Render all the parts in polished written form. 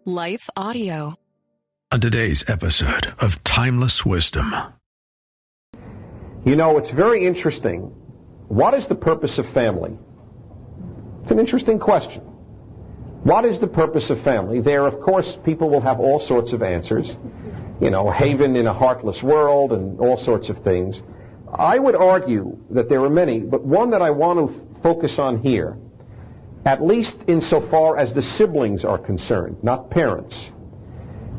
Life Audio. On today's episode of Timeless Wisdom. You know, it's very interesting. What is the purpose of family? It's an interesting question. What is the purpose of family? There, of course, people will have all sorts of answers. You know, haven in a heartless world and all sorts of things. I would argue that there are many, but one that I want to focus on here, at least insofar as the siblings are concerned, not parents,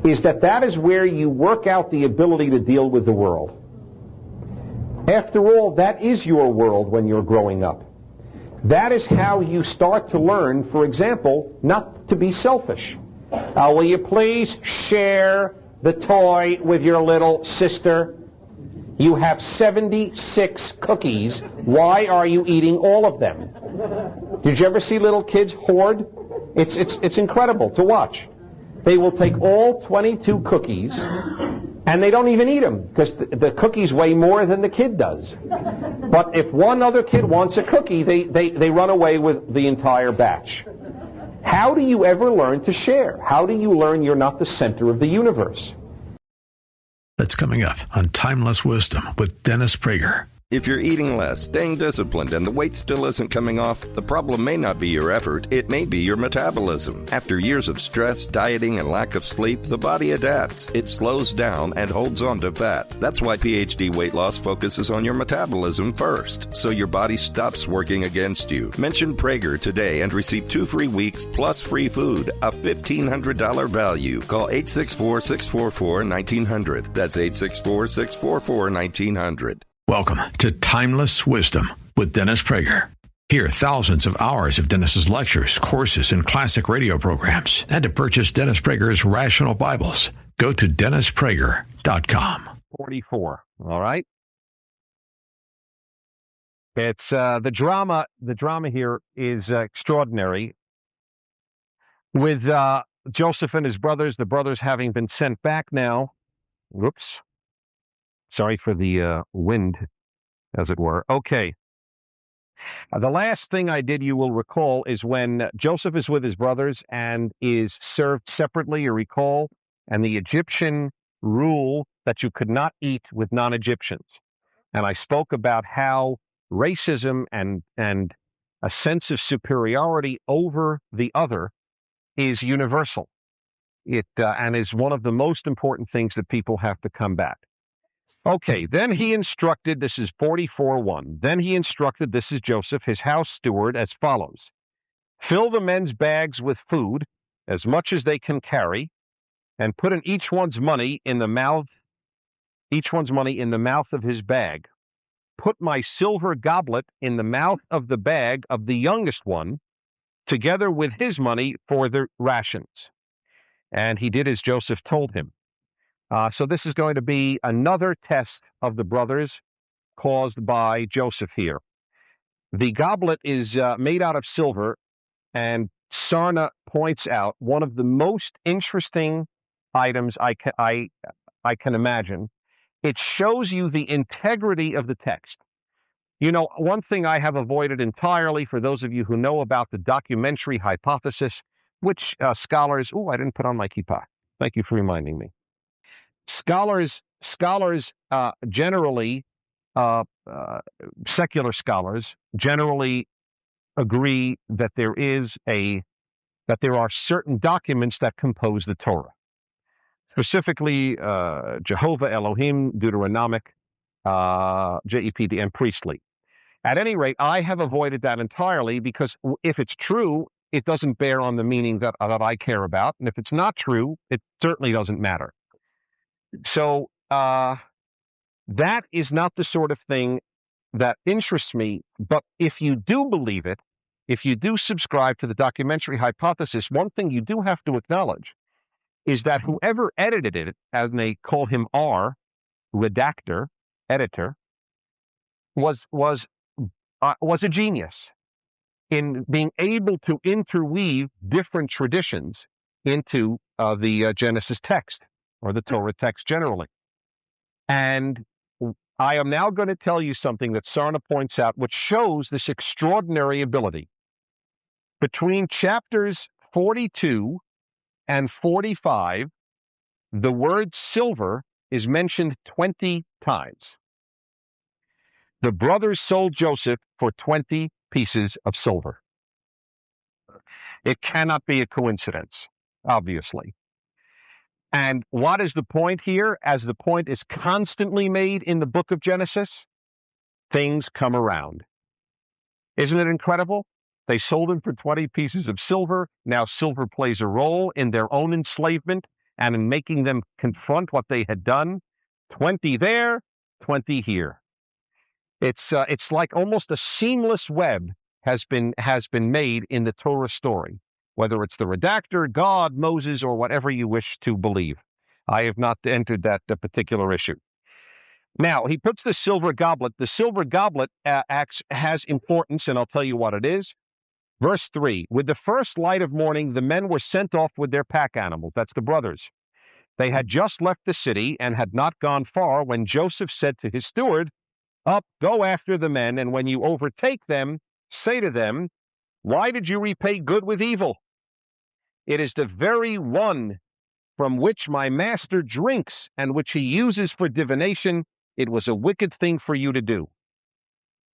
is that is where you work out the ability to deal with the world. After all, that is your world when you're growing up. That is how you start to learn, for example, not to be selfish. Will you please share the toy with your little sister? You have 76 cookies. Why are you eating all of them? Did you ever see little kids hoard? It's incredible to watch. They will take all 22 cookies, and they don't even eat them, because the cookies weigh more than the kid does. But if one other kid wants a cookie, they run away with the entire batch. How do you ever learn to share? How do you learn you're not the center of the universe? That's coming up on Timeless Wisdom with Dennis Prager. If you're eating less, staying disciplined, and the weight still isn't coming off, the problem may not be your effort, it may be your metabolism. After years of stress, dieting, and lack of sleep, the body adapts. It slows down and holds on to fat. That's why PhD Weight Loss focuses on your metabolism first, so your body stops working against you. Mention Prager today and receive 2 free weeks plus free food, a $1,500 value. Call 864-644-1900. That's 864-644-1900. Welcome to Timeless Wisdom with Dennis Prager. Hear thousands of hours of Dennis's lectures, courses, and classic radio programs. And to purchase Dennis Prager's Rational Bibles, go to DennisPrager.com. 44, all right? It's the drama here is extraordinary. With Joseph and his brothers, the brothers having been sent back now. Whoops. Sorry for the wind, as it were. Okay. The last thing I did, you will recall, is when Joseph is with his brothers and is served separately, you recall, and the Egyptian rule that you could not eat with non-Egyptians. And I spoke about how racism and a sense of superiority over the other is universal. It and is one of the most important things that people have to combat. Okay, then he instructed, this is 44:1, then he instructed, this is Joseph, his house steward, as follows. Fill the men's bags with food, as much as they can carry, and put in each one's money in the mouth of his bag. Put my silver goblet in the mouth of the bag of the youngest one, together with his money for the rations. And he did as Joseph told him. So this is going to be another test of the brothers caused by Joseph here. The goblet is made out of silver, and Sarna points out one of the most interesting items I can imagine. It shows you the integrity of the text. You know, one thing I have avoided entirely, for those of you who know about the documentary hypothesis, which scholars, I didn't put on my kippah. Thank you for reminding me. Scholars generally, secular scholars generally agree that there are certain documents that compose the Torah, specifically Jehovah, Elohim, Deuteronomic, JEPD, and priestly. At any rate, I have avoided that entirely because if it's true, it doesn't bear on the meaning that I care about, and if it's not true, it certainly doesn't matter. So that is not the sort of thing that interests me. But if you do believe it, if you do subscribe to the documentary hypothesis, one thing you do have to acknowledge is that whoever edited it, as they call him R, redactor, editor, was a genius in being able to interweave different traditions into the Genesis text, or the Torah text generally. And I am now going to tell you something that Sarna points out, which shows this extraordinary ability. Between chapters 42 and 45, the word silver is mentioned 20 times. The brothers sold Joseph for 20 pieces of silver. It cannot be a coincidence, obviously. And what is the point here? As the point is constantly made in the book of Genesis, things come around. Isn't it incredible? They sold him for 20 pieces of silver. Now silver plays a role in their own enslavement and in making them confront what they had done. 20 there, 20 here. It's like almost a seamless web has been made in the Torah story, whether it's the redactor, God, Moses, or whatever you wish to believe. I have not entered that particular issue. Now, he puts the silver goblet. The silver goblet has importance, and I'll tell you what it is. Verse 3, with the first light of morning, the men were sent off with their pack animals. That's the brothers. They had just left the city and had not gone far when Joseph said to his steward, up, go after the men, and when you overtake them, say to them, why did you repay good with evil? It is the very one from which my master drinks and which he uses for divination. It was a wicked thing for you to do.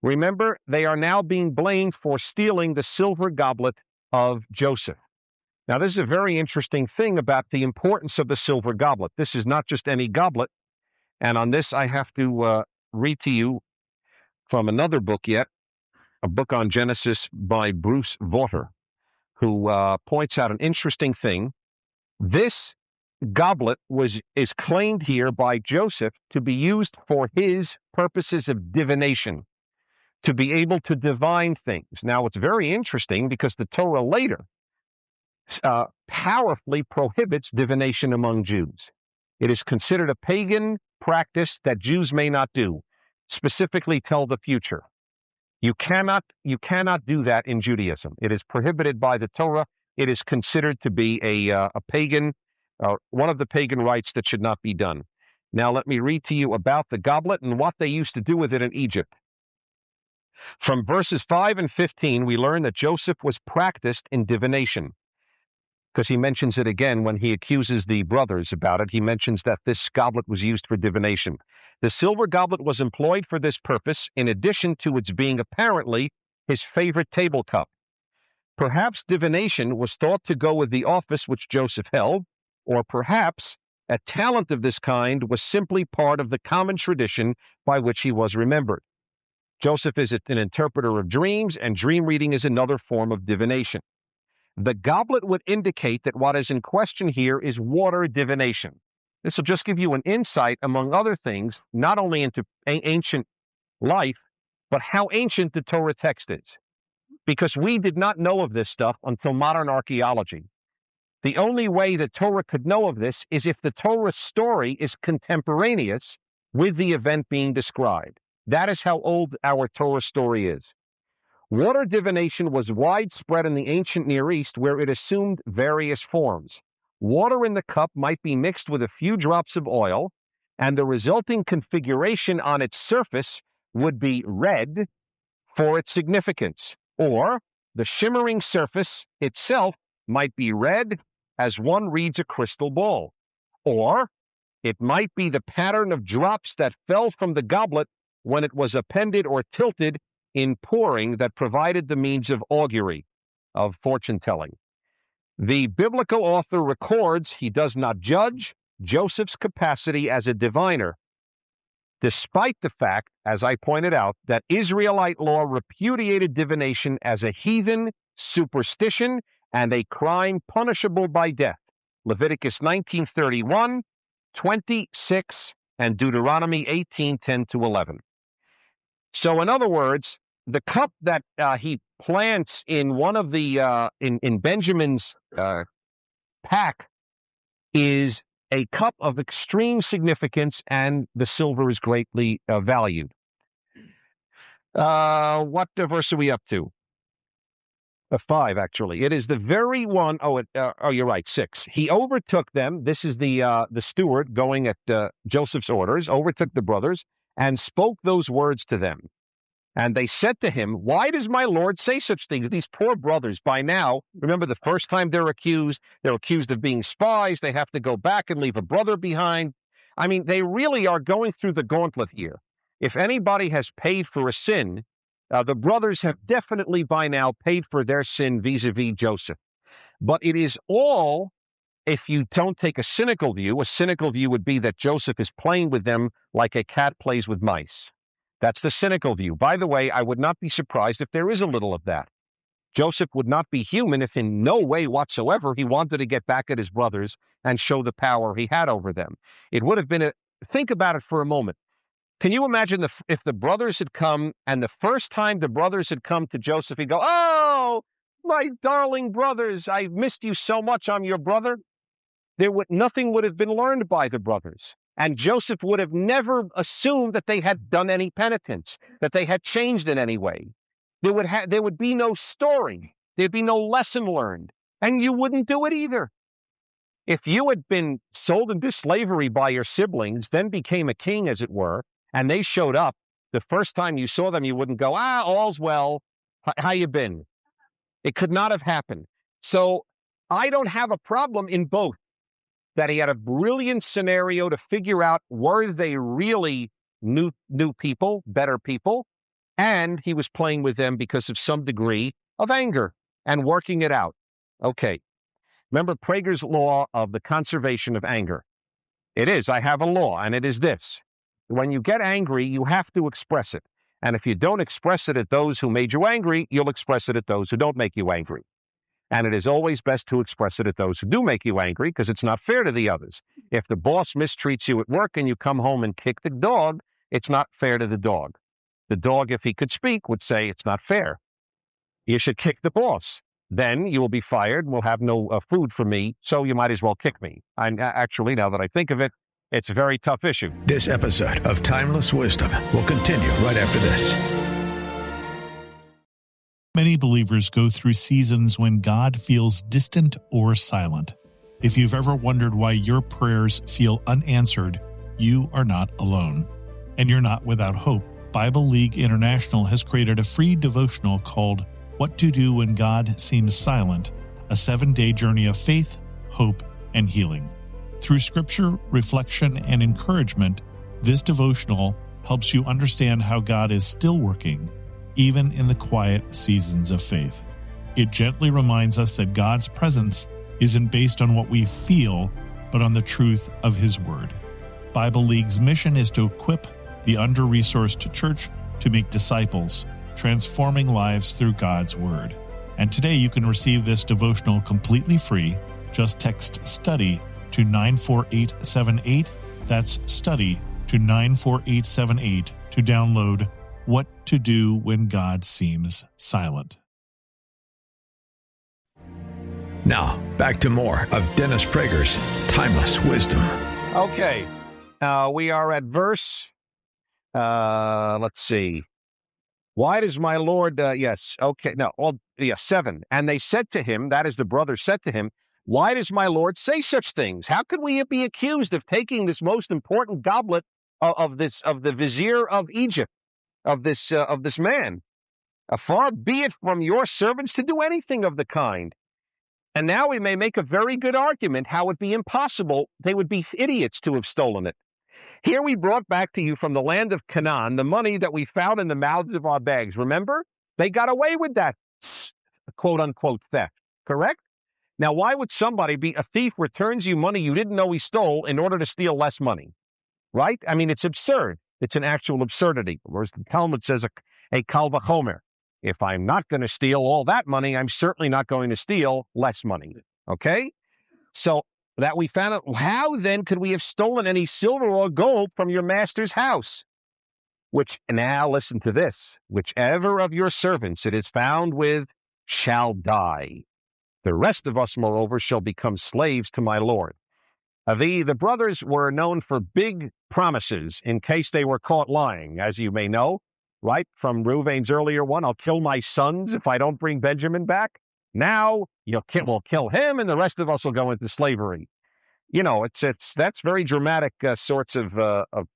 Remember, they are now being blamed for stealing the silver goblet of Joseph. Now, this is a very interesting thing about the importance of the silver goblet. This is not just any goblet. And on this, I have to read to you from another book yet, a book on Genesis by Bruce Vaughter, who points out an interesting thing. This goblet is claimed here by Joseph to be used for his purposes of divination, to be able to divine things. Now, it's very interesting because the Torah later powerfully prohibits divination among Jews. It is considered a pagan practice that Jews may not do, specifically tell the future. You cannot do that in Judaism. It is prohibited by the Torah. It is considered to be a pagan, one of the pagan rites that should not be done. Now let me read to you about the goblet and what they used to do with it in Egypt. From verses 5 and 15, we learn that Joseph was practiced in divination, because he mentions it again when he accuses the brothers about it. He mentions that this goblet was used for divination. The silver goblet was employed for this purpose, in addition to its being apparently his favorite table cup. Perhaps divination was thought to go with the office which Joseph held, or perhaps a talent of this kind was simply part of the common tradition by which he was remembered. Joseph is an interpreter of dreams, and dream reading is another form of divination. The goblet would indicate that what is in question here is water divination. This will just give you an insight, among other things, not only into ancient life, but how ancient the Torah text is. Because we did not know of this stuff until modern archaeology. The only way the Torah could know of this is if the Torah story is contemporaneous with the event being described. That is how old our Torah story is. Water divination was widespread in the ancient Near East, where it assumed various forms. Water in the cup might be mixed with a few drops of oil, and the resulting configuration on its surface would be red for its significance, or the shimmering surface itself might be red as one reads a crystal ball, or it might be the pattern of drops that fell from the goblet when it was appended or tilted in pouring that provided the means of augury, of fortune-telling. The biblical author records he does not judge Joseph's capacity as a diviner, despite the fact, as I pointed out, that Israelite law repudiated divination as a heathen superstition and a crime punishable by death. Leviticus 19:31, 26, and Deuteronomy 18:10-11. So, in other words, the cup that he plants in one of the in Benjamin's pack is a cup of extreme significance, and the silver is greatly valued. What verse are we up to? 5, actually. It is the very one. You're right. 6. He overtook them. This is the steward going at Joseph's orders. Overtook the brothers and spoke those words to them. And they said to him, why does my Lord say such things? These poor brothers, by now, remember the first time they're accused of being spies. They have to go back and leave a brother behind. I mean, they really are going through the gauntlet here. If anybody has paid for a sin, the brothers have definitely by now paid for their sin vis-a-vis Joseph. But it is all, if you don't take a cynical view would be that Joseph is playing with them like a cat plays with mice. That's the cynical view. By the way, I would not be surprised if there is a little of that. Joseph would not be human if in no way whatsoever he wanted to get back at his brothers and show the power he had over them. It would have been think about it for a moment. Can you imagine if the brothers had come and the first time the brothers had come to Joseph, he'd go, oh, my darling brothers, I've missed you so much, I'm your brother. Nothing would have been learned by the brothers. And Joseph would have never assumed that they had done any penitence, that they had changed in any way. There would be no story. There'd be no lesson learned. And you wouldn't do it either. If you had been sold into slavery by your siblings, then became a king, as it were, and they showed up, the first time you saw them, you wouldn't go, all's well. How you been? It could not have happened. So I don't have a problem in both. That he had a brilliant scenario to figure out, were they really new people, better people? And he was playing with them because of some degree of anger and working it out. Okay. Remember Prager's law of the conservation of anger. It is, I have a law, and it is this. When you get angry, you have to express it. And if you don't express it at those who made you angry, you'll express it at those who don't make you angry. And it is always best to express it at those who do make you angry, because it's not fair to the others. If the boss mistreats you at work and you come home and kick the dog, it's not fair to the dog. The dog, if he could speak, would say it's not fair. You should kick the boss. Then you will be fired and will have no food for me, so you might as well kick me. Actually, now that I think of it, it's a very tough issue. This episode of Timeless Wisdom will continue right after this. Many believers go through seasons when God feels distant or silent. If you've ever wondered why your prayers feel unanswered, you are not alone. And you're not without hope. Bible League International has created a free devotional called What to Do When God Seems Silent, a 7-day journey of faith, hope, and healing. Through scripture, reflection, and encouragement, this devotional helps you understand how God is still working, even in the quiet seasons of faith. It gently reminds us that God's presence isn't based on what we feel, but on the truth of His Word. Bible League's mission is to equip the under-resourced church to make disciples, transforming lives through God's Word. And today you can receive this devotional completely free. Just text STUDY to 94878. That's STUDY to 94878 to download What to Do When God Seems Silent. Now, back to more of Dennis Prager's Timeless Wisdom. Okay, we are at verse, let's see. Why does my Lord, 7. And they said to him, that is the brothers said to him, why does my Lord say such things? How could we be accused of taking this most important goblet of the vizier of Egypt? Of this man. Far be it from your servants to do anything of the kind. And now we may make a very good argument how it be impossible. They would be idiots to have stolen it. Here we brought back to you from the land of Canaan the money that we found in the mouths of our bags. Remember? They got away with that quote-unquote theft, correct? Now, why would somebody be a thief returns you money you didn't know he stole in order to steal less money? Right? I mean, it's absurd. It's an actual absurdity. Whereas the Talmud says a kal vachomer. If I'm not going to steal all that money, I'm certainly not going to steal less money. Okay? So that we found out, how then could we have stolen any silver or gold from your master's house? Which, now listen to this, whichever of your servants it is found with shall die. The rest of us, moreover, shall become slaves to my Lord. The brothers were known for big promises in case they were caught lying, as you may know, right? From Reuven's earlier one, I'll kill my sons if I don't bring Benjamin back. Now we'll kill him, and the rest of us will go into slavery. You know, that's very dramatic sorts of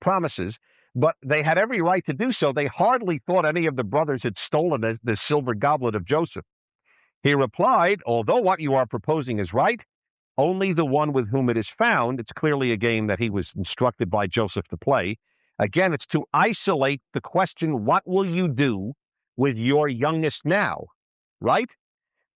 promises. But they had every right to do so. They hardly thought any of the brothers had stolen the silver goblet of Joseph. He replied, although what you are proposing is right, only the one with whom it is found. It's clearly a game that he was instructed by Joseph to play. Again, it's to isolate the question, what will you do with your youngest now? Right?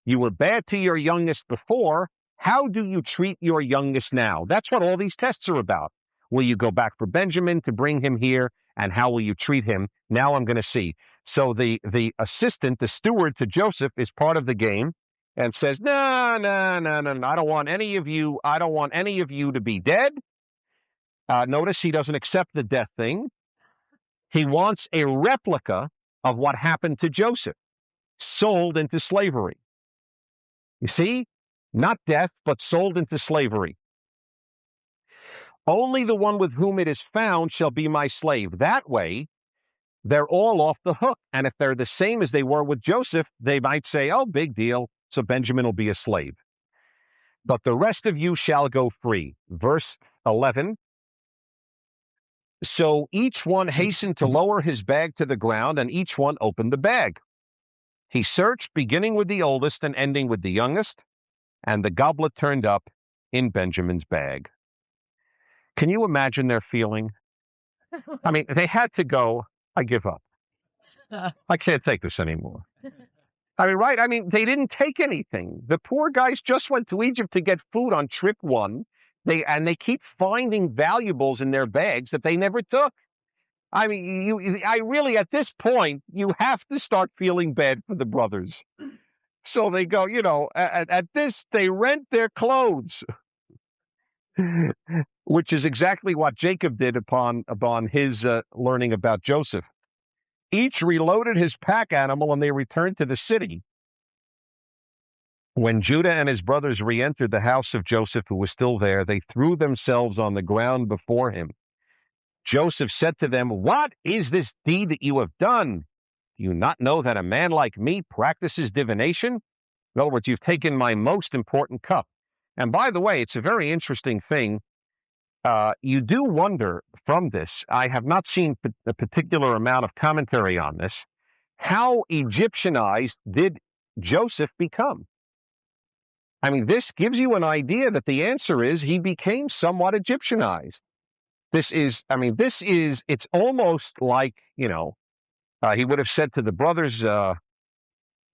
You were bad to your youngest before. How do you treat your youngest now? That's what all these tests are about. Will you go back for Benjamin to bring him here? And how will you treat him? Now I'm going to see. So the assistant, the steward to Joseph, is part of the game and says, no, I don't want any of you. I don't want any of you to be dead. Notice he doesn't accept the death thing. He wants a replica of what happened to Joseph, sold into slavery. You see, not death, but sold into slavery. Only the one with whom it is found shall be my slave. That way, they're all off the hook. And if they're the same as they were with Joseph, they might say, oh, big deal. So Benjamin will be a slave. But the rest of you shall go free. Verse 11. So each one hastened to lower his bag to the ground, and each one opened the bag. He searched, beginning with the oldest and ending with the youngest, and the goblet turned up in Benjamin's bag. Can you imagine their feeling? I mean, they had to go, I give up. I can't take this anymore. I mean, right? I mean, they didn't take anything. The poor guys just went to Egypt to get food on trip one. They keep finding valuables in their bags that they never took. I mean, I really, at this point, you have to start feeling bad for the brothers. So they go, at this, they rent their clothes. Which is exactly what Jacob did upon his learning about Joseph. Each reloaded his pack animal, and they returned to the city. When Judah and his brothers re-entered the house of Joseph, who was still there, they threw themselves on the ground before him. Joseph said to them, what is this deed that you have done? Do you not know that a man like me practices divination? In other words, you've taken my most important cup. And by the way, it's a very interesting thing. You do wonder from this, I have not seen a particular amount of commentary on this, how Egyptianized did Joseph become? I mean, this gives you an idea that the answer is he became somewhat Egyptianized. It's almost like, he would have said to the brothers,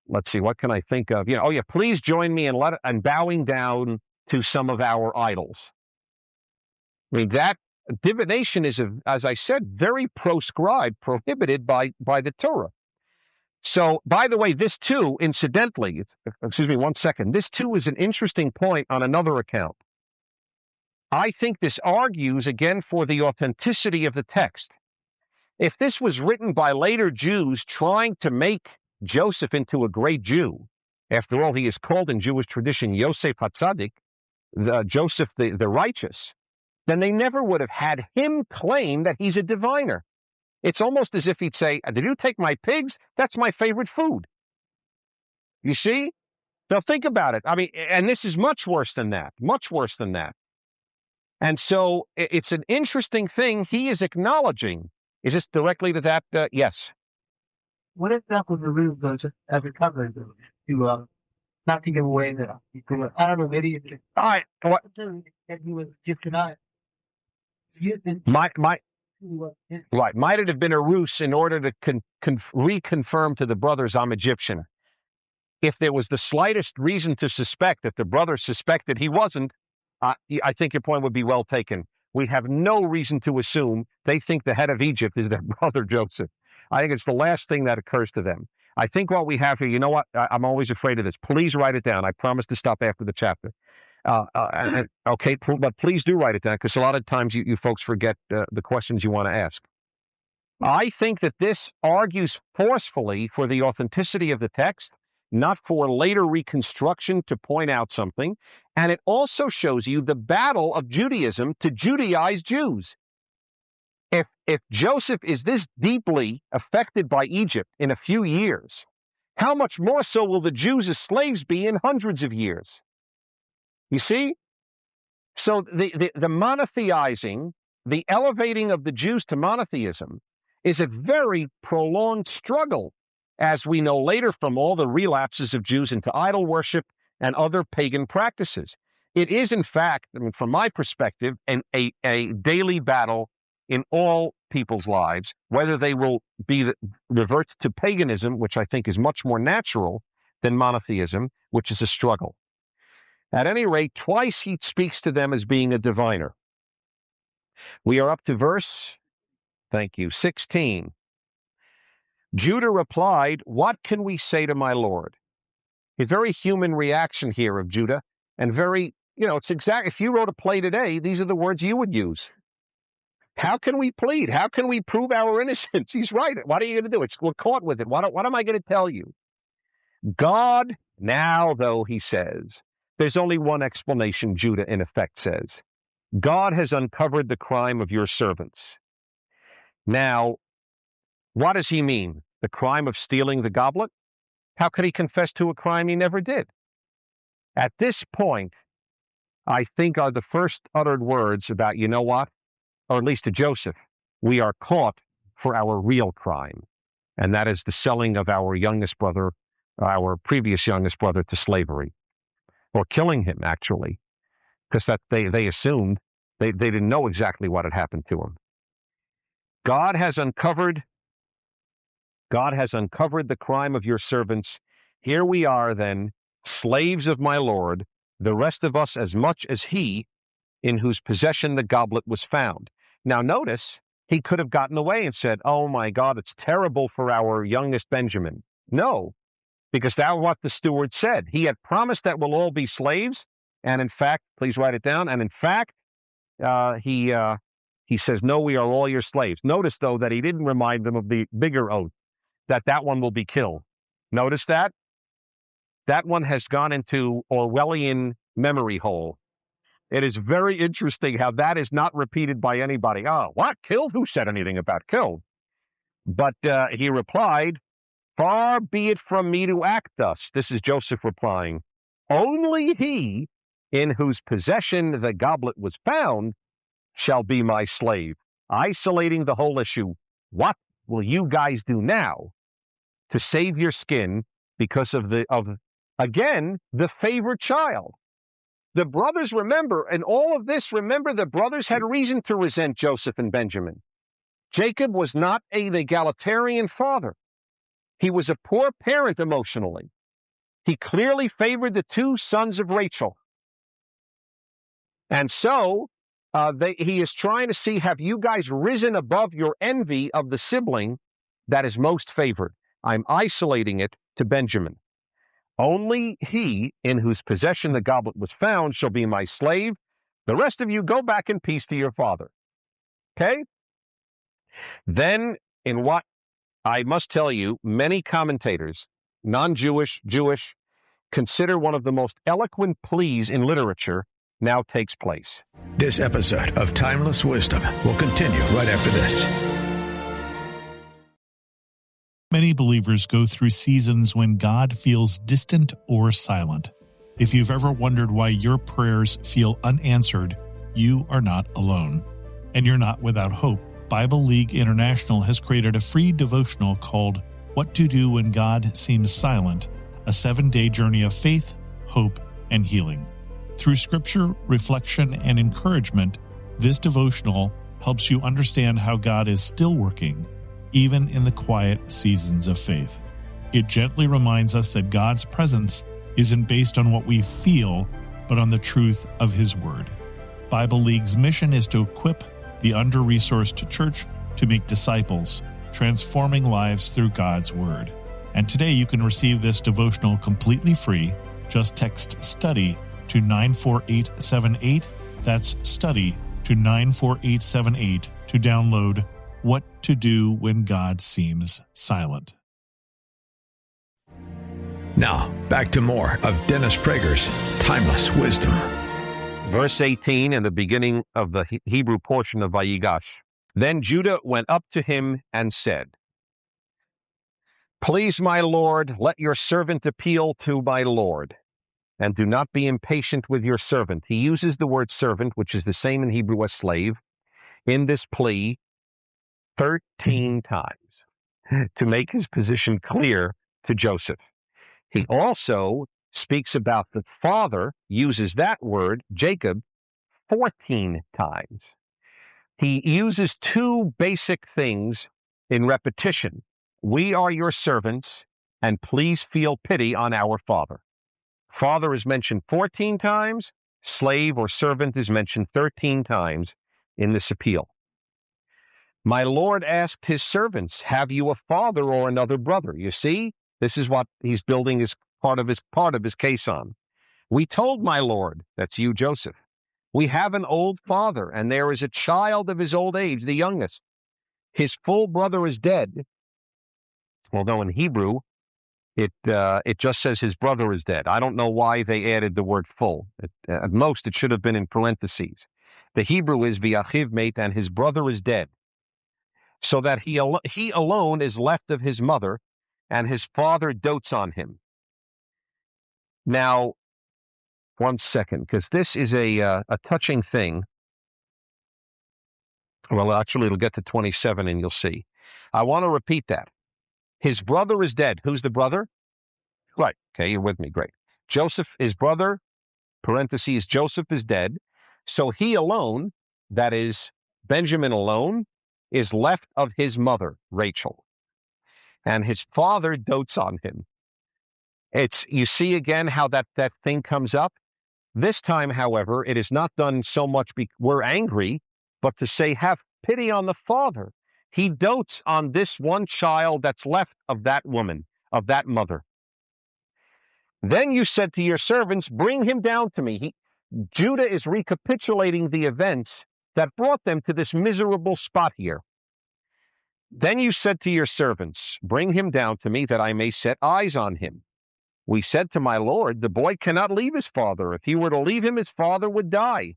let's see, what can I think of? Please join me in bowing down to some of our idols. I mean, that divination is, as I said, very proscribed, prohibited by the Torah. So, by the way, this too, incidentally, excuse me 1 second, this too is an interesting point on another account. I think this argues, again, for the authenticity of the text. If this was written by later Jews trying to make Joseph into a great Jew, after all, he is called in Jewish tradition Yosef HaTzadik, Joseph the righteous, then they never would have had him claim that he's a diviner. It's almost as if he'd say, did you take my pigs? That's my favorite food. You see? Now think about it. I mean, and this is much worse than that, much worse than that. And so it's an interesting thing he is acknowledging. Is this directly to that? Yes. What if that was the reason, though, just as a cover to not to give away the, I don't know, maybe it's just, all right. What? That he was just denied. Right. Might it have been a ruse in order to reconfirm to the brothers I'm Egyptian? If there was the slightest reason to suspect that the brothers suspected he wasn't, I think your point would be well taken. We have no reason to assume they think the head of Egypt is their brother Joseph. I think it's the last thing that occurs to them. I think what we have here, you know what? I'm always afraid of this. Please write it down. I promise to stop after the chapter. Okay, but please do write it down, because a lot of times you folks forget the questions you want to ask. I think that this argues forcefully for the authenticity of the text, not for later reconstruction to point out something. And it also shows you the battle of Judaism to Judaize Jews. If Joseph is this deeply affected by Egypt in a few years, how much more so will the Jews as slaves be in hundreds of years? You see? So the monotheizing the elevating of the Jews to monotheism is a very prolonged struggle, as we know later from all the relapses of Jews into idol worship and other pagan practices. It is, in fact, I mean, from my perspective, a daily battle in all people's lives, whether they will revert to paganism, which I think is much more natural than monotheism, which is a struggle. At any rate, twice he speaks to them as being a diviner. We are up to verse, 16. Judah replied, "What can we say to my Lord?" A very human reaction here of Judah, and very, it's exact. If you wrote a play today, these are the words you would use. How can we plead? How can we prove our innocence? He's right. What are you going to do? We're caught with it. What am I going to tell you? God, now, though, he says, there's only one explanation, Judah, in effect, says. God has uncovered the crime of your servants. Now, what does he mean? The crime of stealing the goblet? How could he confess to a crime he never did? At this point, I think are the first uttered words about, you know what? Or at least to Joseph, we are caught for our real crime. And that is the selling of our youngest brother, our previous youngest brother, to slavery. Or killing him, actually. Because that they assumed, they didn't know exactly what had happened to him. God has uncovered the crime of your servants. Here we are then, slaves of my Lord, the rest of us as much as he, in whose possession the goblet was found. Now notice, he could have gotten away and said, oh my God, it's terrible for our youngest Benjamin. No, because that was what the steward said. He had promised that we'll all be slaves, and in fact, please write it down, and in fact, he says, no, we are all your slaves. Notice, though, that he didn't remind them of the bigger oath, that one will be killed. Notice that? That one has gone into Orwellian memory hole. It is very interesting how that is not repeated by anybody. Oh, what? Killed? Who said anything about killed? But he replied, far be it from me to act thus. This is Joseph replying. Only he in whose possession the goblet was found shall be my slave. Isolating the whole issue. What will you guys do now to save your skin because of again, the favored child? The brothers, remember, in all of this, remember, the brothers had reason to resent Joseph and Benjamin. Jacob was not an egalitarian father. He was a poor parent emotionally. He clearly favored the two sons of Rachel. And so he is trying to see, have you guys risen above your envy of the sibling that is most favored? I'm isolating it to Benjamin. Only he in whose possession the goblet was found shall be my slave. The rest of you go back in peace to your father. Okay? Then, in what I must tell you, many commentators, non-Jewish, Jewish, consider one of the most eloquent pleas in literature now takes place. This episode of Timeless Wisdom will continue right after this. Many believers go through seasons when God feels distant or silent. If you've ever wondered why your prayers feel unanswered, you are not alone. And you're not without hope. Bible League International has created a free devotional called What to Do When God Seems Silent, a 7-day journey of faith, hope, and healing. Through scripture, reflection, and encouragement, this devotional helps you understand how God is still working, even in the quiet seasons of faith. It gently reminds us that God's presence isn't based on what we feel, but on the truth of His Word. Bible League's mission is to equip the under-resourced church to make disciples, transforming lives through God's Word. And today you can receive this devotional completely free. Just text STUDY to 94878. That's STUDY to 94878 to download What to Do When God Seems Silent. Now, back to more of Dennis Prager's Timeless Wisdom. Verse 18 in the beginning of the Hebrew portion of Vayigash. Then Judah went up to him and said, Please, my Lord, let your servant appeal to my Lord, and do not be impatient with your servant. He uses the word servant, which is the same in Hebrew as slave. in this plea 13 times to make his position clear to Joseph. He also speaks about the father, uses that word, Jacob, 14 times. He uses two basic things in repetition. We are your servants, and please feel pity on our father. Father is mentioned 14 times. Slave or servant is mentioned 13 times in this appeal. My Lord asked his servants, have you a father or another brother? You see, this is what he's building his part of his case on. We told my Lord, that's you, Joseph, we have an old father, and there is a child of his old age, the youngest. His full brother is dead. Although in Hebrew, it just says his brother is dead. I don't know why they added the word full. At most, it should have been in parentheses. The Hebrew is v'achiv meit, and his brother is dead. So that he alone is left of his mother, and his father dotes on him. Now, one second, because this is a touching thing. Well, actually, it'll get to 27, and you'll see. I want to repeat that. His brother is dead. Who's the brother? Right. Okay, you're with me. Great. Joseph, his brother, parentheses, Joseph is dead. So he alone, that is, Benjamin alone, is left of his mother, Rachel. And his father dotes on him. You see again how that thing comes up? This time, however, it is not done so much we're angry, but to say, have pity on the father. He dotes on this one child that's left of that woman, of that mother. Then you said to your servants, bring him down to me. Judah is recapitulating the events that brought them to this miserable spot here. Then you said to your servants, bring him down to me that I may set eyes on him. We said to my Lord, the boy cannot leave his father. If he were to leave him, his father would die.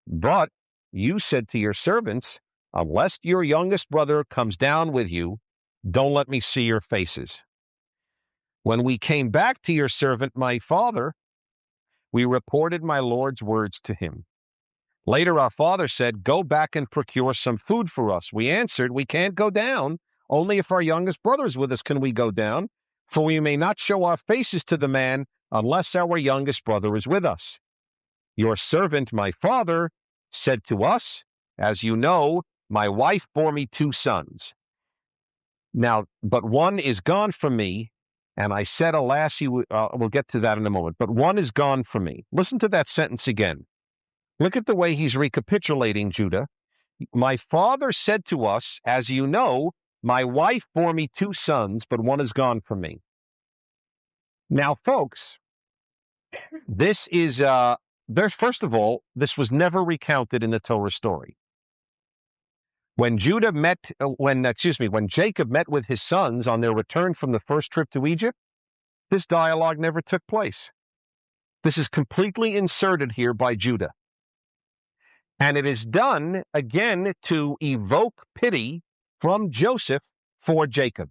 But you said to your servants, unless your youngest brother comes down with you, don't let me see your faces. When we came back to your servant, my father, we reported my Lord's words to him. Later our father said, go back and procure some food for us. We answered, we can't go down. Only if our youngest brother is with us can we go down, for we may not show our faces to the man unless our youngest brother is with us. Your servant, my father, said to us, as you know, my wife bore me 2 sons. Now, but one is gone from me, and I said, alas, we'll get to that in a moment, but one is gone from me. Listen to that sentence again. Look at the way he's recapitulating Judah. My father said to us, as you know, my wife bore me 2 sons, but one is gone from me. Now, folks, this is, first of all, this was never recounted in the Torah story. When Jacob met with his sons on their return from the first trip to Egypt, this dialogue never took place. This is completely inserted here by Judah. And it is done, again, to evoke pity from Joseph for Jacob.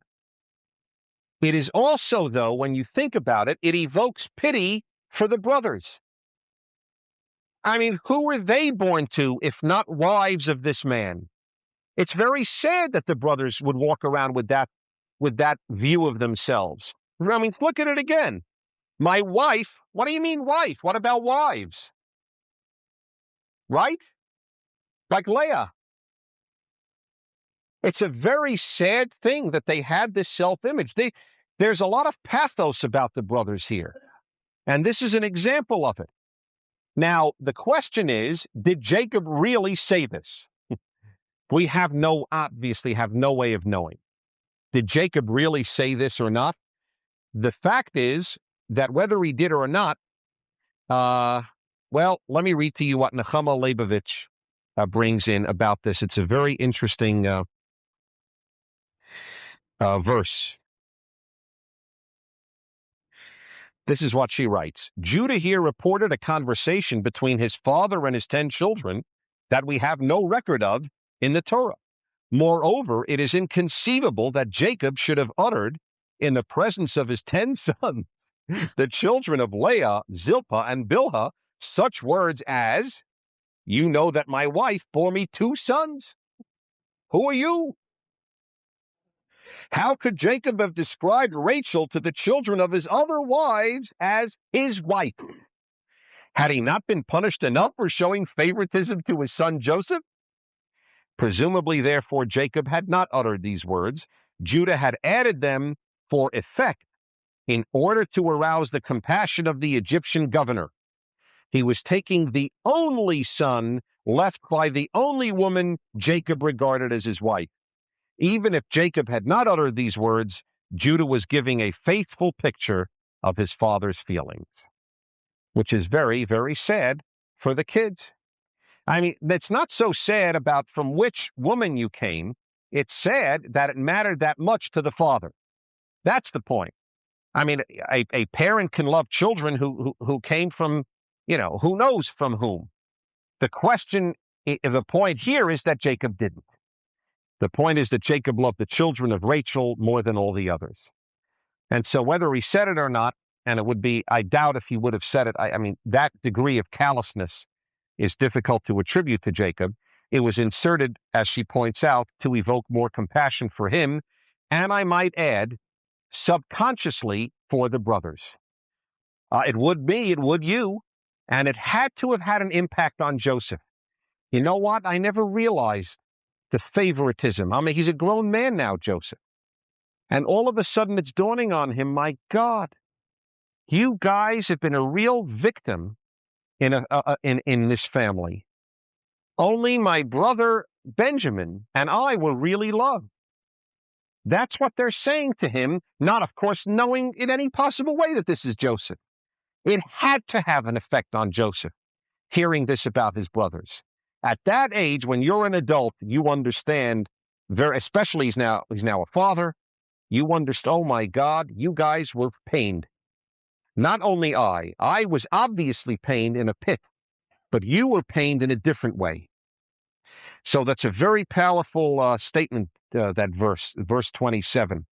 It is also, though, when you think about it, it evokes pity for the brothers. I mean, who were they born to, if not wives of this man? It's very sad that the brothers would walk around with that view of themselves. I mean, look at it again. My wife, what do you mean wife? What about wives? Right? Like Leah. It's a very sad thing that they had this self-image. There's a lot of pathos about the brothers here. And this is an example of it. Now, the question is, did Jacob really say this? We obviously have no way of knowing. Did Jacob really say this or not? The fact is that whether he did or not, well, let me read to you what Nechama Leibovich brings in about this. It's a very interesting verse. This is what she writes. Judah here reported a conversation between his father and his 10 children that we have no record of in the Torah. Moreover, it is inconceivable that Jacob should have uttered in the presence of his 10 sons, the children of Leah, Zilpah, and Bilhah, such words as, You know that my wife bore me 2 sons. Who are you? How could Jacob have described Rachel to the children of his other wives as his wife? Had he not been punished enough for showing favoritism to his son Joseph? Presumably, therefore, Jacob had not uttered these words. Judah had added them for effect in order to arouse the compassion of the Egyptian governor. He was taking the only son left by the only woman Jacob regarded as his wife. Even if Jacob had not uttered these words, Judah was giving a faithful picture of his father's feelings, which is very, very sad for the kids. I mean, it's not so sad about from which woman you came. It's sad that it mattered that much to the father. That's the point. I mean, a parent can love children who came from, who knows from whom. The point here is that Jacob didn't. The point is that Jacob loved the children of Rachel more than all the others. And so whether he said it or not, and I doubt if he would have said it, I mean, that degree of callousness is difficult to attribute to Jacob. It was inserted, as she points out, to evoke more compassion for him, and I might add, subconsciously for the brothers. It would me, it would you, and it had to have had an impact on Joseph. You know what? I never realized the favoritism. I mean, he's a grown man now, Joseph. And all of a sudden it's dawning on him, my God, you guys have been a real victim in this family. Only my brother Benjamin and I were really loved. That's what they're saying to him, not, of course, knowing in any possible way that this is Joseph. It had to have an effect on Joseph, hearing this about his brothers. At that age, when you're an adult, you understand, especially he's now a father, you understand, oh my God, you guys were pained. Not only I was obviously pained in a pit, but you were pained in a different way. So that's a very powerful statement, that verse 27.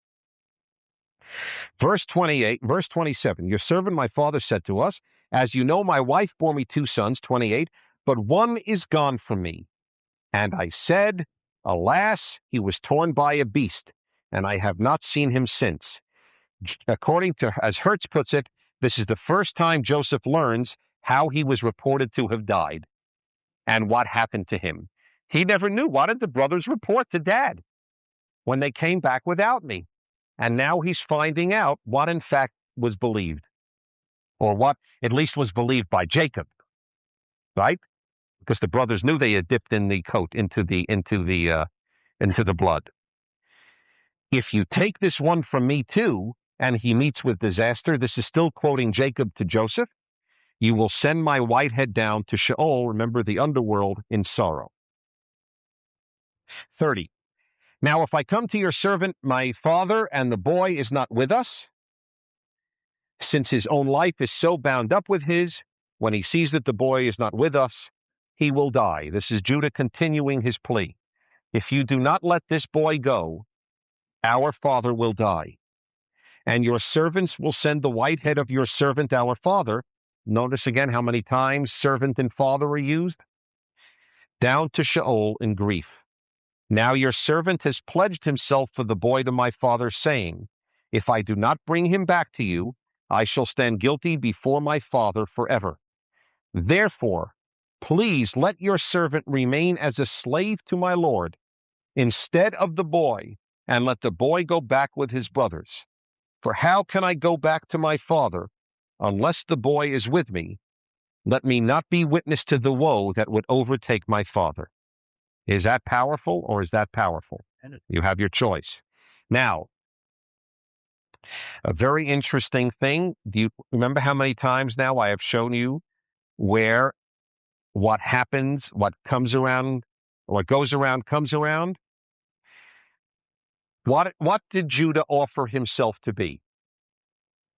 Verse 28, verse 27, your servant my father said to us, as you know, my wife bore me 2 sons, 28, but one is gone from me. And I said, alas, he was torn by a beast, and I have not seen him since. According to, as Hertz puts it, this is the first time Joseph learns how he was reported to have died and what happened to him. He never knew. What did the brothers report to Dad when they came back without me? And now he's finding out what in fact was believed, or what at least was believed by Jacob, right? Because the brothers knew they had dipped in the coat into the blood. If you take this one from me too, and he meets with disaster, this is still quoting Jacob to Joseph, you will send my white head down to Sheol, remember the underworld, in sorrow. 30. Now if I come to your servant, my father, and the boy is not with us, since his own life is so bound up with his, when he sees that the boy is not with us, he will die. This is Judah continuing his plea. If you do not let this boy go, our father will die. And your servants will send the white head of your servant, our father. Notice again how many times servant and father are used. Down to Sheol in grief. Now your servant has pledged himself for the boy to my father, saying, if I do not bring him back to you, I shall stand guilty before my father forever. Therefore, please let your servant remain as a slave to my lord instead of the boy, and let the boy go back with his brothers. For how can I go back to my father unless the boy is with me? Let me not be witness to the woe that would overtake my father. Is that powerful, or is that powerful? You have your choice. Now, a very interesting thing. Do you remember how many times now I have shown you where what happens, what comes around, what goes around comes around? What did Judah offer himself to be?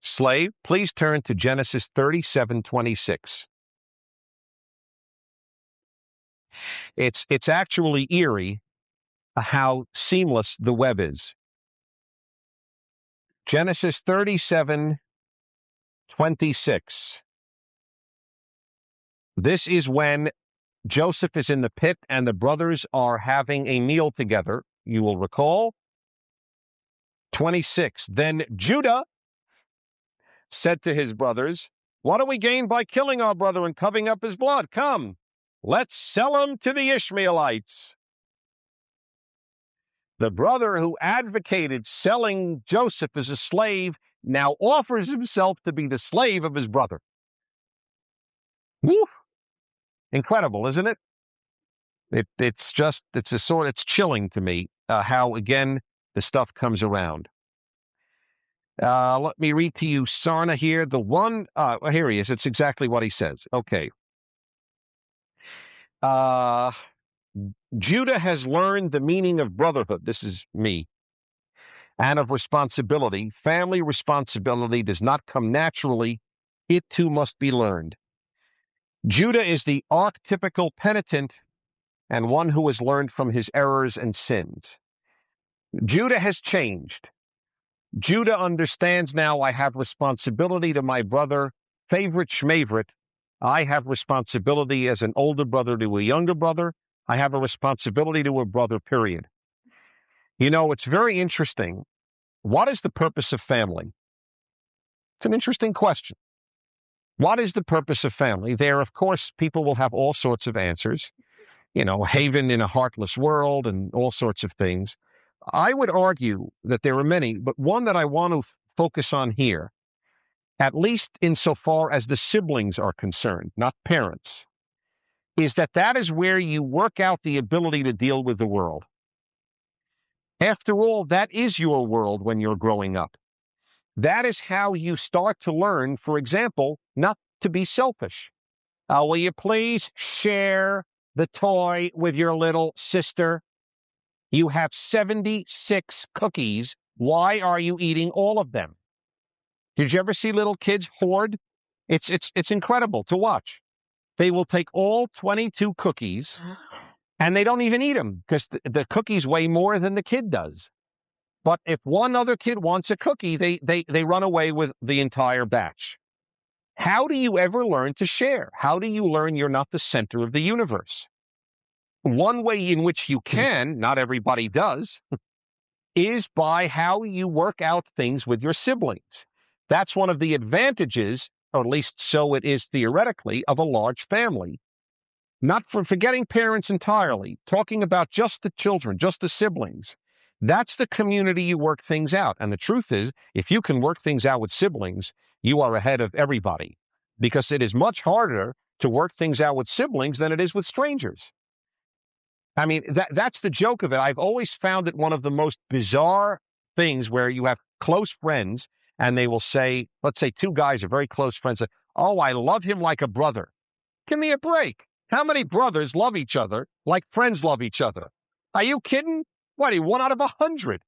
Slave. Please turn to Genesis 37:26. It's actually eerie how seamless the web is. Genesis 37:26. This is when Joseph is in the pit and the brothers are having a meal together. You will recall. 26. Then Judah said to his brothers, "What do we gain by killing our brother and covering up his blood? Come, let's sell him to the Ishmaelites." The brother who advocated selling Joseph as a slave now offers himself to be the slave of his brother. Woo! Incredible, isn't it? It's chilling to me how, again, the stuff comes around. Let me read to you Sarna here. Here he is. It's exactly what he says. Okay. Judah has learned the meaning of brotherhood. This is me. And of responsibility. Family responsibility does not come naturally. It too must be learned. Judah is the archetypical penitent and one who has learned from his errors and sins. Judah has changed. Judah understands now, I have responsibility to my brother, favorite schmavorite. I have responsibility as an older brother to a younger brother. I have a responsibility to a brother, period. You know, it's very interesting. What is the purpose of family? It's an interesting question. What is the purpose of family? There, of course, people will have all sorts of answers. You know, haven in a heartless world and all sorts of things. I would argue that there are many, but one that I want to focus on here, at least insofar as the siblings are concerned, not parents, is that is where you work out the ability to deal with the world. After all, that is your world when you're growing up. That is how you start to learn, for example, not to be selfish. Will you please share the toy with your little sister? You have 76 cookies. Why are you eating all of them? Did you ever see little kids hoard? It's incredible to watch. They will take all 22 cookies and they don't even eat them because the cookies weigh more than the kid does. But if one other kid wants a cookie, they run away with the entire batch. How do you ever learn to share? How do you learn you're not the center of the universe? One way in which you can, not everybody does, is by how you work out things with your siblings. That's one of the advantages, or at least so it is theoretically, of a large family. Not for forgetting parents entirely, talking about just the children, just the siblings. That's the community you work things out. And the truth is, if you can work things out with siblings, you are ahead of everybody. Because it is much harder to work things out with siblings than it is with strangers. I mean, that's the joke of it. I've always found it one of the most bizarre things where you have close friends and they will say, let's say two guys are very close friends, say, "Oh, I love him like a brother." Give me a break. How many brothers love each other like friends love each other? Are you kidding? What, 1 out of 100?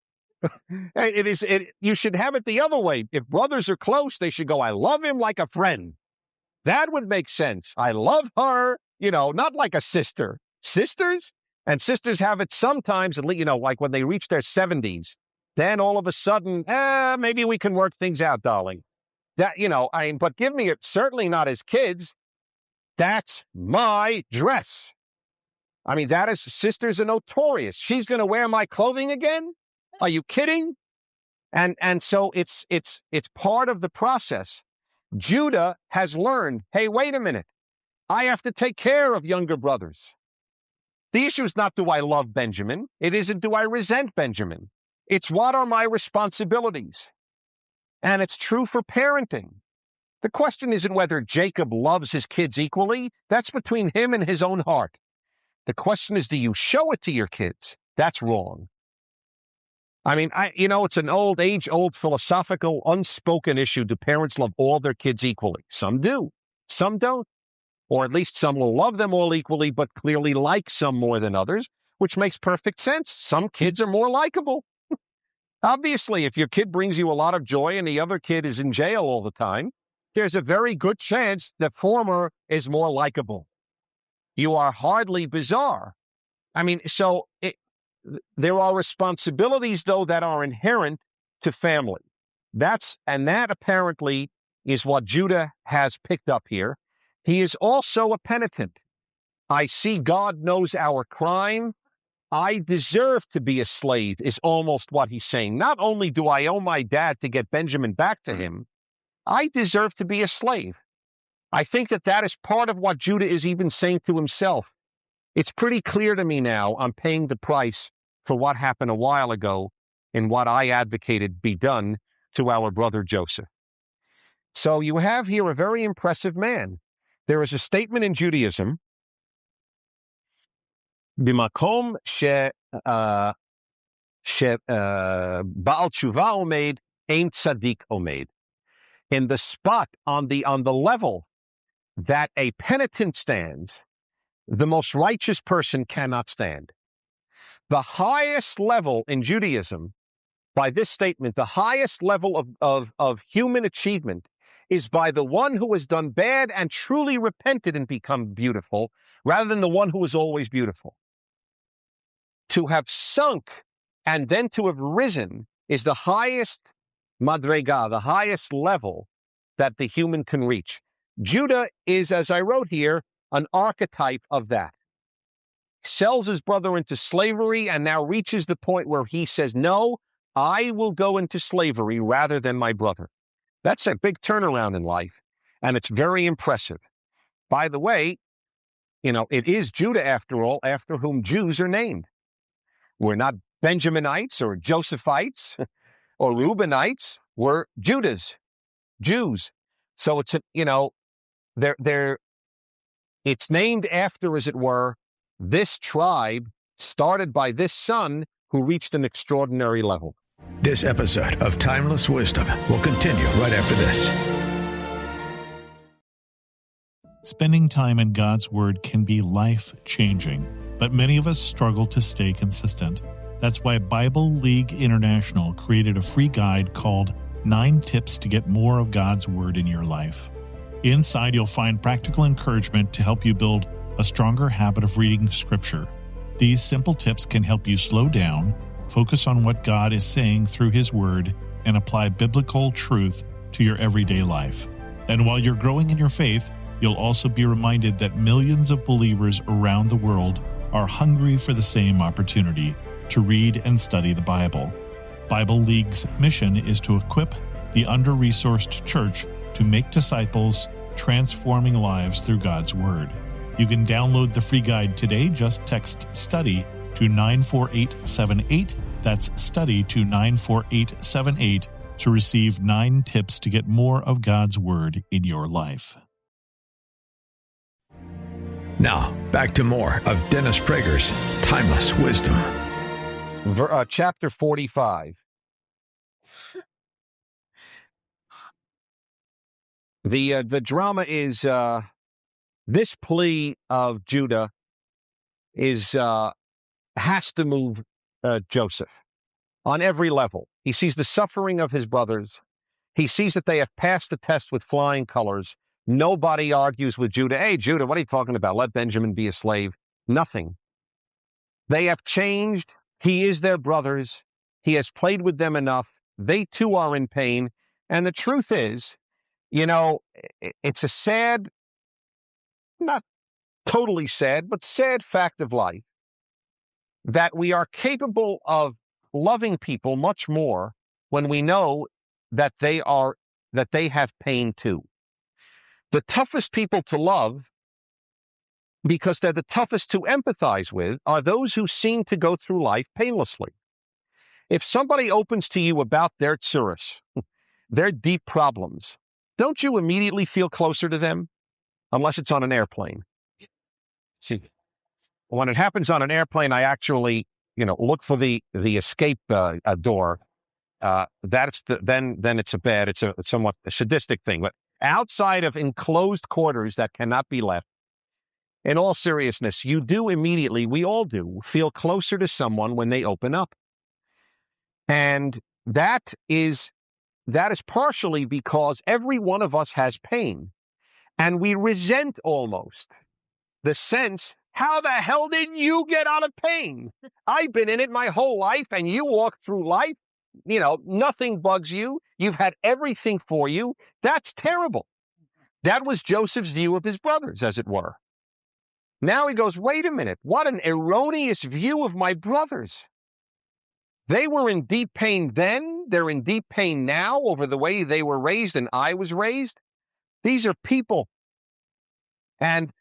You should have it the other way. If brothers are close, they should go, "I love him like a friend." That would make sense. I love her, not like a sister. Sisters? And sisters have it sometimes, like when they reach their 70s. Then all of a sudden, maybe we can work things out, darling. But give me it, certainly not as kids. That's my dress. I mean, sisters are notorious. She's going to wear my clothing again? Are you kidding? And so it's part of the process. Judah has learned, hey, wait a minute. I have to take care of younger brothers. The issue is not do I love Benjamin. It isn't do I resent Benjamin. It's what are my responsibilities? And it's true for parenting. The question isn't whether Jacob loves his kids equally. That's between him and his own heart. The question is, do you show it to your kids? That's wrong. I mean, it's an age-old philosophical, unspoken issue. Do parents love all their kids equally? Some do. Some don't. Or at least some will love them all equally, but clearly like some more than others, which makes perfect sense. Some kids are more likable. Obviously, if your kid brings you a lot of joy and the other kid is in jail all the time, there's a very good chance the former is more likable. You are hardly bizarre. I mean, there are responsibilities, though, that are inherent to family. That apparently is what Judah has picked up here. He is also a penitent. I see God knows our crime. I deserve to be a slave is almost what he's saying. Not only do I owe my dad to get Benjamin back to him, I deserve to be a slave. I think that that is part of what Judah is even saying to himself. It's pretty clear to me now I'm paying the price for what happened a while ago and what I advocated be done to our brother Joseph. So you have here a very impressive man. There is a statement in Judaism, Bimakom Baal Tshuva Omed, Ein Tzaddik Omed. In the spot on the level that a penitent stands, the most righteous person cannot stand. The highest level in Judaism, by this statement, the highest level of human achievement is by the one who has done bad and truly repented and become beautiful, rather than the one who is always beautiful. To have sunk and then to have risen is the highest madrega, the highest level that the human can reach. Judah is, as I wrote here, an archetype of that. Sells his brother into slavery and now reaches the point where he says, no, I will go into slavery rather than my brother. That's a big turnaround in life, and it's very impressive. By the way, it is Judah, after all, after whom Jews are named. We're not Benjaminites or Josephites or Reubenites. We're Jews. So it's, it's named after, as it were, this tribe started by this son who reached an extraordinary level. This episode of Timeless Wisdom will continue right after this. Spending time in God's Word can be life-changing, but many of us struggle to stay consistent. That's why Bible League International created a free guide called 9 Tips to Get More of God's Word in Your Life. Inside, you'll find practical encouragement to help you build a stronger habit of reading Scripture. These simple tips can help you slow down, focus on what God is saying through His Word, and apply biblical truth to your everyday life. And while you're growing in your faith, you'll also be reminded that millions of believers around the world are hungry for the same opportunity to read and study the Bible. Bible League's mission is to equip the under-resourced church to make disciples, transforming lives through God's Word. You can download the free guide today. Just text STUDY to 94878. That's STUDY to 94878 to receive 9 tips to get more of God's Word in your life. Now, back to more of Dennis Prager's Timeless Wisdom. Chapter 45. The drama is this plea of Judah has to move Joseph on every level. He sees the suffering of his brothers. He sees that they have passed the test with flying colors. Nobody argues with Judah. Hey, Judah, what are you talking about? Let Benjamin be a slave. Nothing. They have changed. He is their brothers. He has played with them enough. They too are in pain. And the truth is, it's a sad, not totally sad, but sad fact of life that we are capable of loving people much more when we know that they have pain too. The toughest people to love, because they're the toughest to empathize with, are those who seem to go through life painlessly. If somebody opens to you about their tsuris, their deep problems, don't you immediately feel closer to them? Unless it's on an airplane. See, when it happens on an airplane, I actually, look for the escape door. Then it's it's a somewhat sadistic thing. But outside of enclosed quarters that cannot be left, in all seriousness, you do immediately, we all do, feel closer to someone when they open up. And that is partially because every one of us has pain. And we resent almost the sense, how the hell did you get out of pain? I've been in it my whole life, and you walk through life, nothing bugs you. You've had everything for you. That's terrible. That was Joseph's view of his brothers, as it were. Now he goes, wait a minute, what an erroneous view of my brothers. They were in deep pain then, they're in deep pain now over the way they were raised and I was raised. These are people. And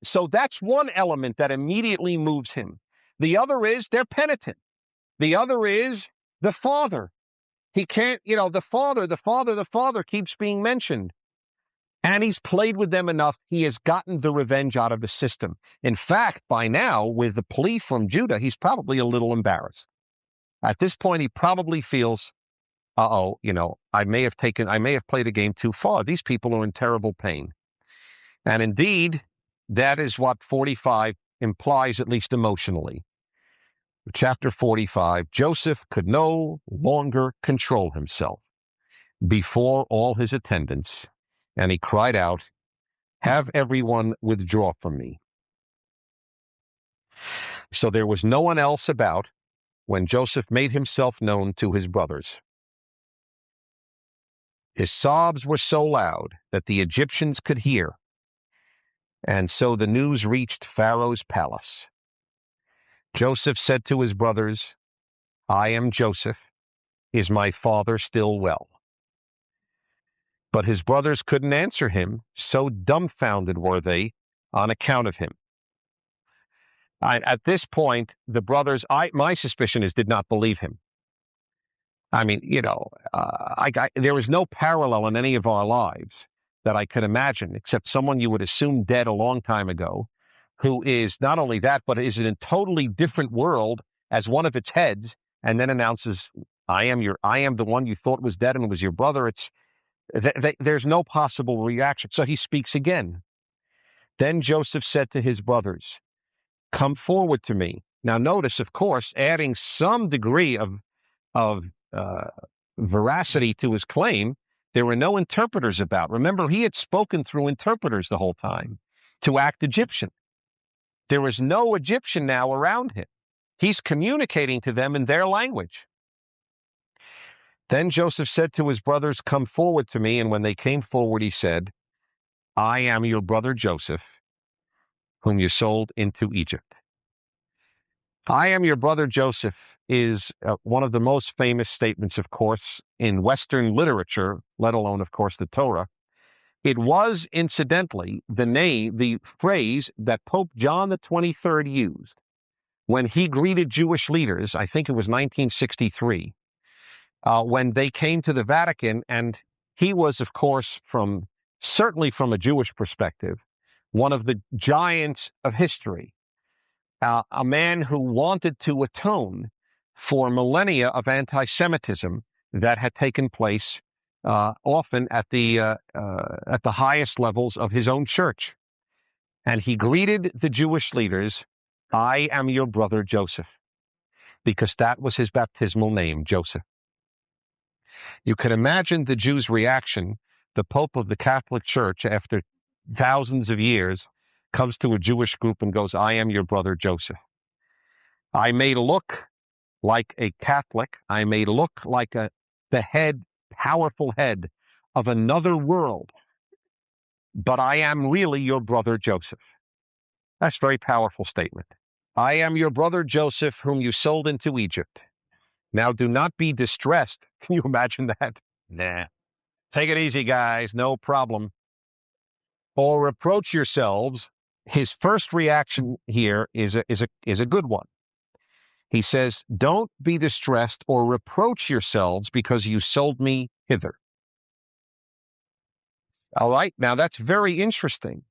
so that's one element that immediately moves him. The other is they're penitent. The other is the father. He can't, the father keeps being mentioned. And he's played with them enough. He has gotten the revenge out of the system. In fact, by now, with the plea from Judah, he's probably a little embarrassed. At this point, he probably feels, I may have played a game too far. These people are in terrible pain. And indeed, that is what 45 implies, at least emotionally. Chapter 45, Joseph could no longer control himself before all his attendants, and he cried out, have everyone withdraw from me. So there was no one else about when Joseph made himself known to his brothers. His sobs were so loud that the Egyptians could hear, and so the news reached Pharaoh's palace. Joseph said to his brothers, I am Joseph. Is my father still well? But his brothers couldn't answer him, so dumbfounded were they on account of him. At this point, the brothers, my suspicion is, did not believe him. I mean, there is no parallel in any of our lives that I could imagine, except someone you would assume dead a long time ago, who is not only that, but is in a totally different world as one of its heads, and then announces, I am the one you thought was dead and was your brother. There's no possible reaction. So he speaks again. Then Joseph said to his brothers, come forward to me. Now notice, of course, adding some degree of veracity to his claim, there were no interpreters about. Remember, he had spoken through interpreters the whole time to act Egyptian. There is no Egyptian now around him. He's communicating to them in their language. Then Joseph said to his brothers, come forward to me. And when they came forward, he said, I am your brother Joseph, whom you sold into Egypt. I am your brother Joseph is one of the most famous statements, of course, in Western literature, let alone, of course, the Torah. It was, incidentally, the phrase that Pope John the 23rd used when he greeted Jewish leaders. I think it was 1963, when they came to the Vatican, and he was, of course, certainly from a Jewish perspective, one of the giants of history. A man who wanted to atone for millennia of anti-Semitism that had taken place often at the highest levels of his own church. And he greeted the Jewish leaders, I am your brother Joseph, because that was his baptismal name, Joseph. You can imagine the Jews' reaction. The Pope of the Catholic Church, after thousands of years, comes to a Jewish group and goes, I am your brother Joseph. I may look like a Catholic. I may look like the powerful head of another world, but I am really your brother Joseph. That's a very powerful statement. I am your brother Joseph, whom you sold into Egypt. Now do not be distressed. Can you imagine that? Nah. Take it easy, guys. No problem. Or reproach yourselves. His first reaction here is a good one. He says, don't be distressed or reproach yourselves because you sold me hither. All right, now that's very interesting.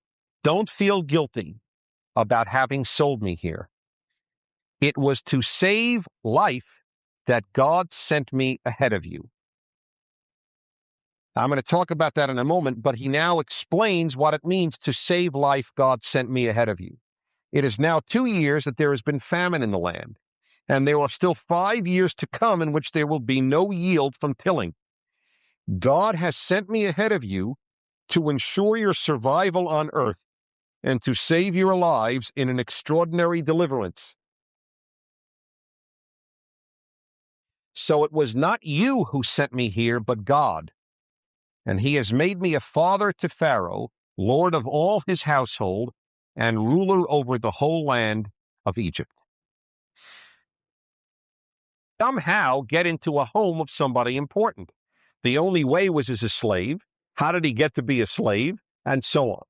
Don't feel guilty about having sold me here. It was to save life that God sent me ahead of you. I'm going to talk about that in a moment, but he now explains what it means to save life. God sent me ahead of you. It is now 2 years that there has been famine in the land, and there are still 5 years to come in which there will be no yield from tilling. God has sent me ahead of you to ensure your survival on earth and to save your lives in an extraordinary deliverance. So it was not you who sent me here, but God. And he has made me a father to Pharaoh, lord of all his household, and ruler over the whole land of Egypt. Somehow get into a home of somebody important. The only way was as a slave. How did he get to be a slave? And so on.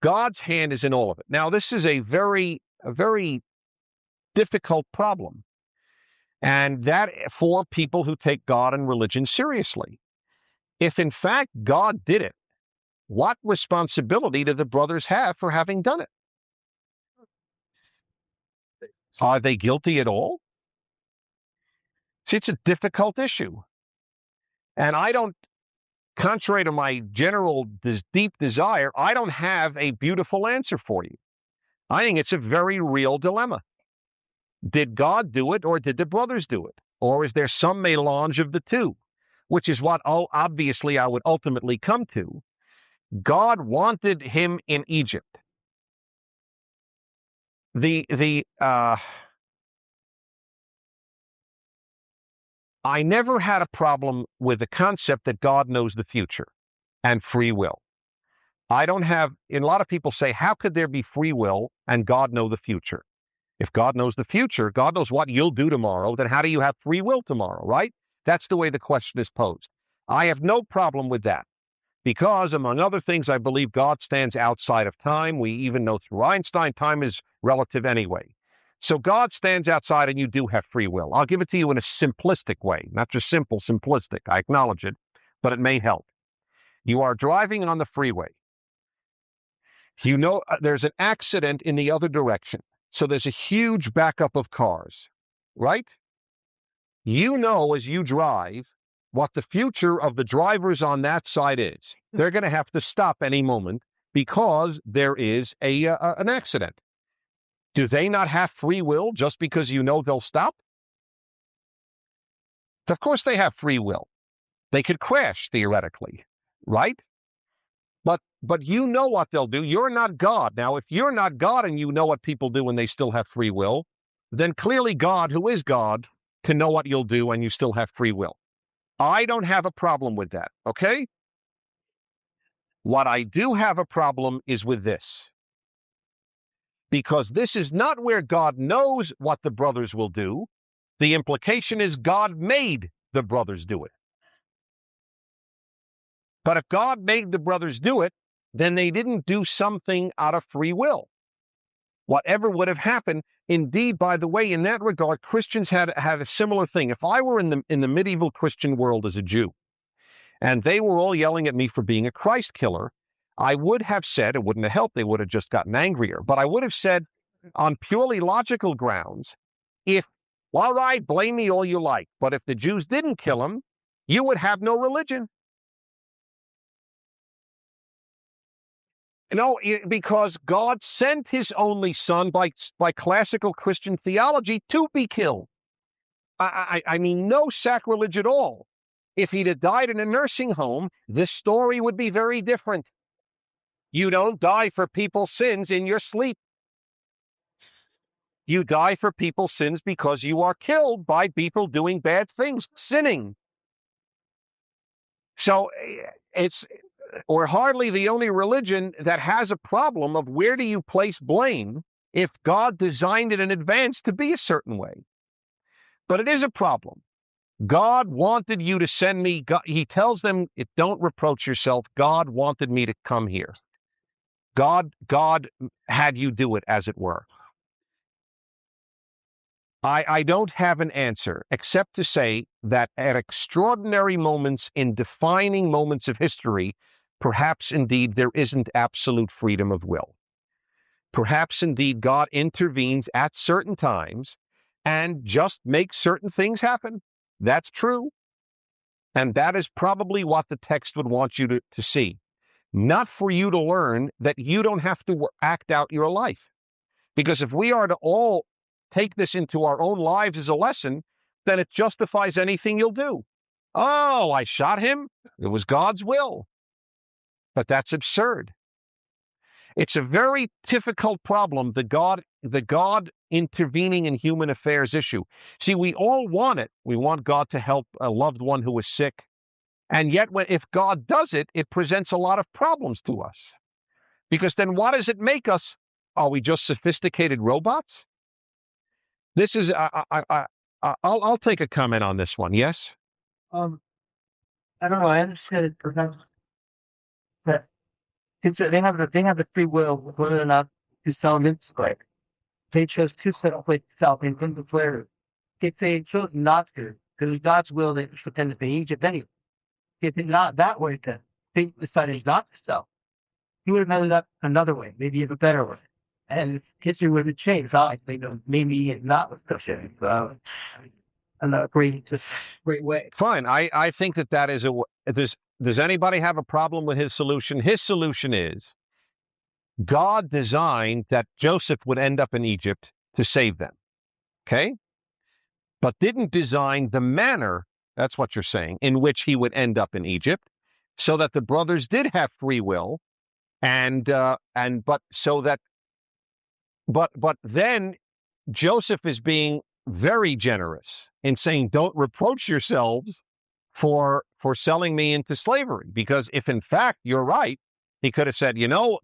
God's hand is in all of it. Now, this is a very difficult problem. And that for people who take God and religion seriously. If in fact God did it, what responsibility do the brothers have for having done it? Are they guilty at all? See, it's a difficult issue. And I don't, contrary to my general deep desire, I don't have a beautiful answer for you. I think it's a very real dilemma. Did God do it, or did the brothers do it? Or is there some melange of the two? Which is what obviously I would ultimately come to. God wanted him in Egypt. I never had a problem with the concept that God knows the future and free will. I don't have, and a lot of people say, how could there be free will and God know the future? If God knows the future, God knows what you'll do tomorrow, then how do you have free will tomorrow, right? That's the way the question is posed. I have no problem with that because, among other things, I believe God stands outside of time. We even know through Einstein, time is relative anyway. So God stands outside and you do have free will. I'll give it to you in a simplistic way, not just simple, simplistic. I acknowledge it, but it may help. You are driving on the freeway. You know there's an accident in the other direction. So there's a huge backup of cars, right? You know as you drive what the future of the drivers on that side is. They're going to have to stop any moment because there is an accident. Do they not have free will just because you know they'll stop? Of course they have free will. They could crash, theoretically, right? But you know what they'll do. You're not God. Now, if you're not God and you know what people do when they still have free will, then clearly God, who is God, can know what you'll do and you still have free will. I don't have a problem with that, okay? What I do have a problem is with this. Because this is not where God knows what the brothers will do. The implication is God made the brothers do it. But if God made the brothers do it, then they didn't do something out of free will. Whatever would have happened, indeed, by the way, in that regard, Christians had a similar thing. If I were in the medieval Christian world as a Jew, and they were all yelling at me for being a Christ killer, I would have said, it wouldn't have helped, they would have just gotten angrier, but I would have said, on purely logical grounds, all right, blame me all you like, but if the Jews didn't kill him, you would have no religion. No, because God sent his only son by classical Christian theology to be killed. I mean, no sacrilege at all. If he'd have died in a nursing home, this story would be very different. You don't die for people's sins in your sleep. You die for people's sins because you are killed by people doing bad things, sinning. So we're hardly the only religion that has a problem of where do you place blame if God designed it in advance to be a certain way. But it is a problem. God wanted you to send me. God, he tells them, don't reproach yourself. God wanted me to come here. God had you do it, as it were. I don't have an answer except to say that at extraordinary moments in defining moments of history, perhaps indeed there isn't absolute freedom of will. Perhaps indeed God intervenes at certain times and just makes certain things happen. That's true. And that is probably what the text would want you to see. Not for you to learn that you don't have to act out your life. Because if we are to all take this into our own lives as a lesson, then it justifies anything you'll do. Oh, I shot him. It was God's will. But that's absurd. It's a very difficult problem, the God intervening in human affairs issue. See, we all want it. We want God to help a loved one who is sick. And yet, if God does it, it presents a lot of problems to us. Because then what does it make us Are we just sophisticated robots? This is, I'll take a comment on this one. Yes? I don't know. I understand it perhaps that they have the free will whether or not to sell them like they chose to sell in the flare. If they chose not to, because it's God's will they should tend to be Egypt anyway. If it's not that way, then they decided not to sell. He would have ended up another way, maybe a better way. And history would have changed. I think maybe it's not with such a great way. Fine. I think that is does anybody have a problem with his solution? His solution is God designed that Joseph would end up in Egypt to save them. Okay? But didn't design the manner, that's what you're saying, in which he would end up in Egypt, so that the brothers did have free will, but then Joseph is being very generous in saying, don't reproach yourselves for selling me into slavery. Because if in fact you're right, he could have said,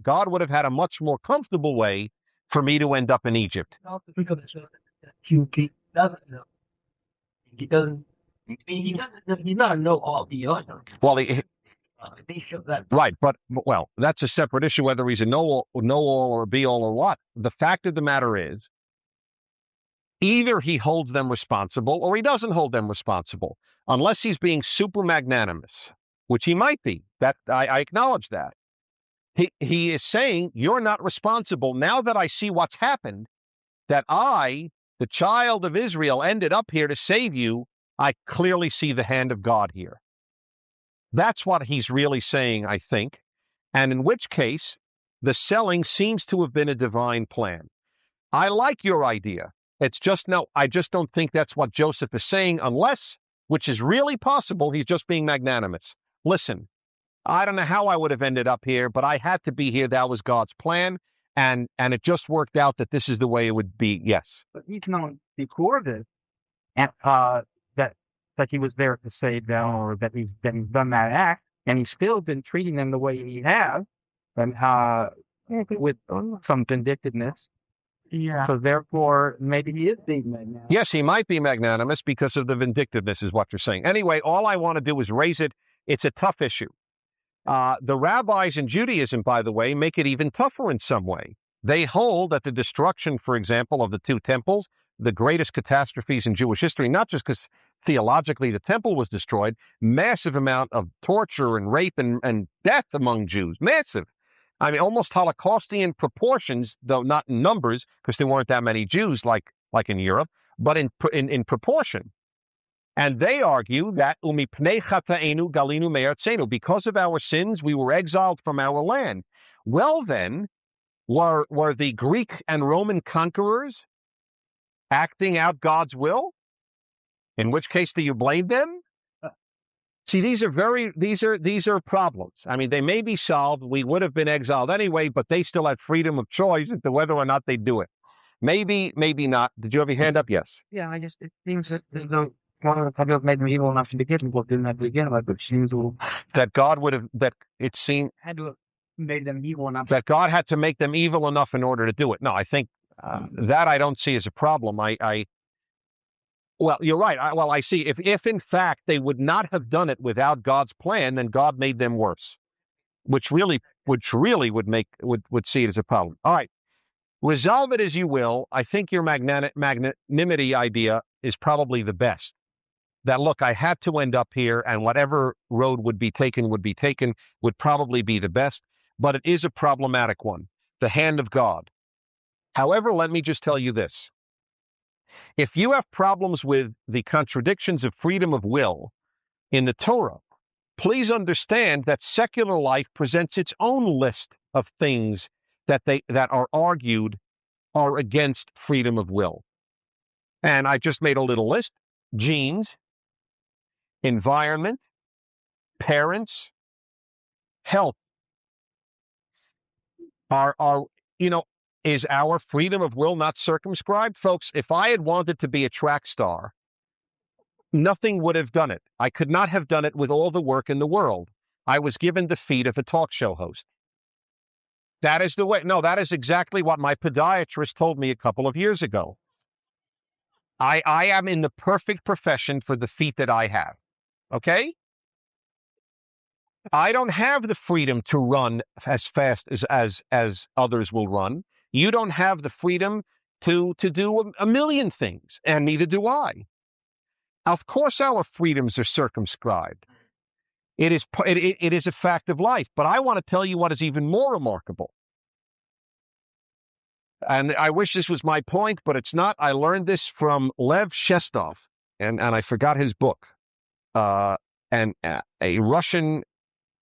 God would have had a much more comfortable way for me to end up in Egypt. He doesn't know. He doesn't know all the other. Well, that. Right, but that's a separate issue, whether he's a know-all or be-all or what. The fact of the matter is, either he holds them responsible or he doesn't hold them responsible, unless he's being super magnanimous, which he might be. That I acknowledge that. He is saying, you're not responsible. Now that I see what's happened, that I, the child of Israel, ended up here to save you, I clearly see the hand of God here. That's what he's really saying, I think. And in which case, the selling seems to have been a divine plan. I like your idea. It's just, no, I just don't think that's what Joseph is saying, unless, which is really possible, he's just being magnanimous. Listen, I don't know how I would have ended up here, but I had to be here. That was God's plan. And it just worked out that this is the way it would be. Yes. But even before this, and that he was there to save them, or that he's done that act, and he's still been treating them the way he has, and with some vindictiveness. Yeah. So therefore, maybe he is being magnanimous. Yes, he might be magnanimous because of the vindictiveness, is what you're saying. Anyway, all I want to do is raise it. It's a tough issue. The rabbis in Judaism, by the way, make it even tougher in some way. They hold that the destruction, for example, of the two temples, the greatest catastrophes in Jewish history, not just because theologically the temple was destroyed, massive amount of torture and rape and death among Jews, massive. I mean, almost Holocaustian proportions, though not in numbers, because there weren't that many Jews like in Europe, but in proportion. And they argue that because of our sins, we were exiled from our land. Well, then, were the Greek and Roman conquerors acting out God's will? In which case, do you blame them? See, these are problems. I mean, they may be solved. We would have been exiled anyway, but they still had freedom of choice as to whether or not they do it. Maybe not. Did you have your hand up? Yes. Yeah, it seems that one of the people made them evil enough to begin with, didn't have to begin with, but seems that God would have, that it seemed had to have made them evil enough. That God had to make them evil enough in order to do it. No, I think that I don't see as a problem. Well, you're right. I see. If in fact they would not have done it without God's plan, then God made them worse, which really would see it as a problem. All right, resolve it as you will. I think your magnanimity idea is probably the best. That look, I had to end up here, and whatever road would be taken would probably be the best. But it is a problematic one, the hand of God. However, let me just tell you this. If you have problems with the contradictions of freedom of will in the Torah, please understand that secular life presents its own list of things that are argued are against freedom of will. And I just made a little list: genes, environment, parents, health. Is our freedom of will not circumscribed? Folks, if I had wanted to be a track star, nothing would have done it. I could not have done it with all the work in the world. I was given the feat of a talk show host. That is the way. No, that is exactly what my podiatrist told me a couple of years ago. I am in the perfect profession for the feet that I have. Okay? I don't have the freedom to run as fast as others will run. You don't have the freedom to do a million things, and neither do I. Of course, our freedoms are circumscribed. It is a fact of life. But I want to tell you what is even more remarkable. And I wish this was my point, but it's not. I learned this from Lev Shestov, and I forgot his book. And a Russian,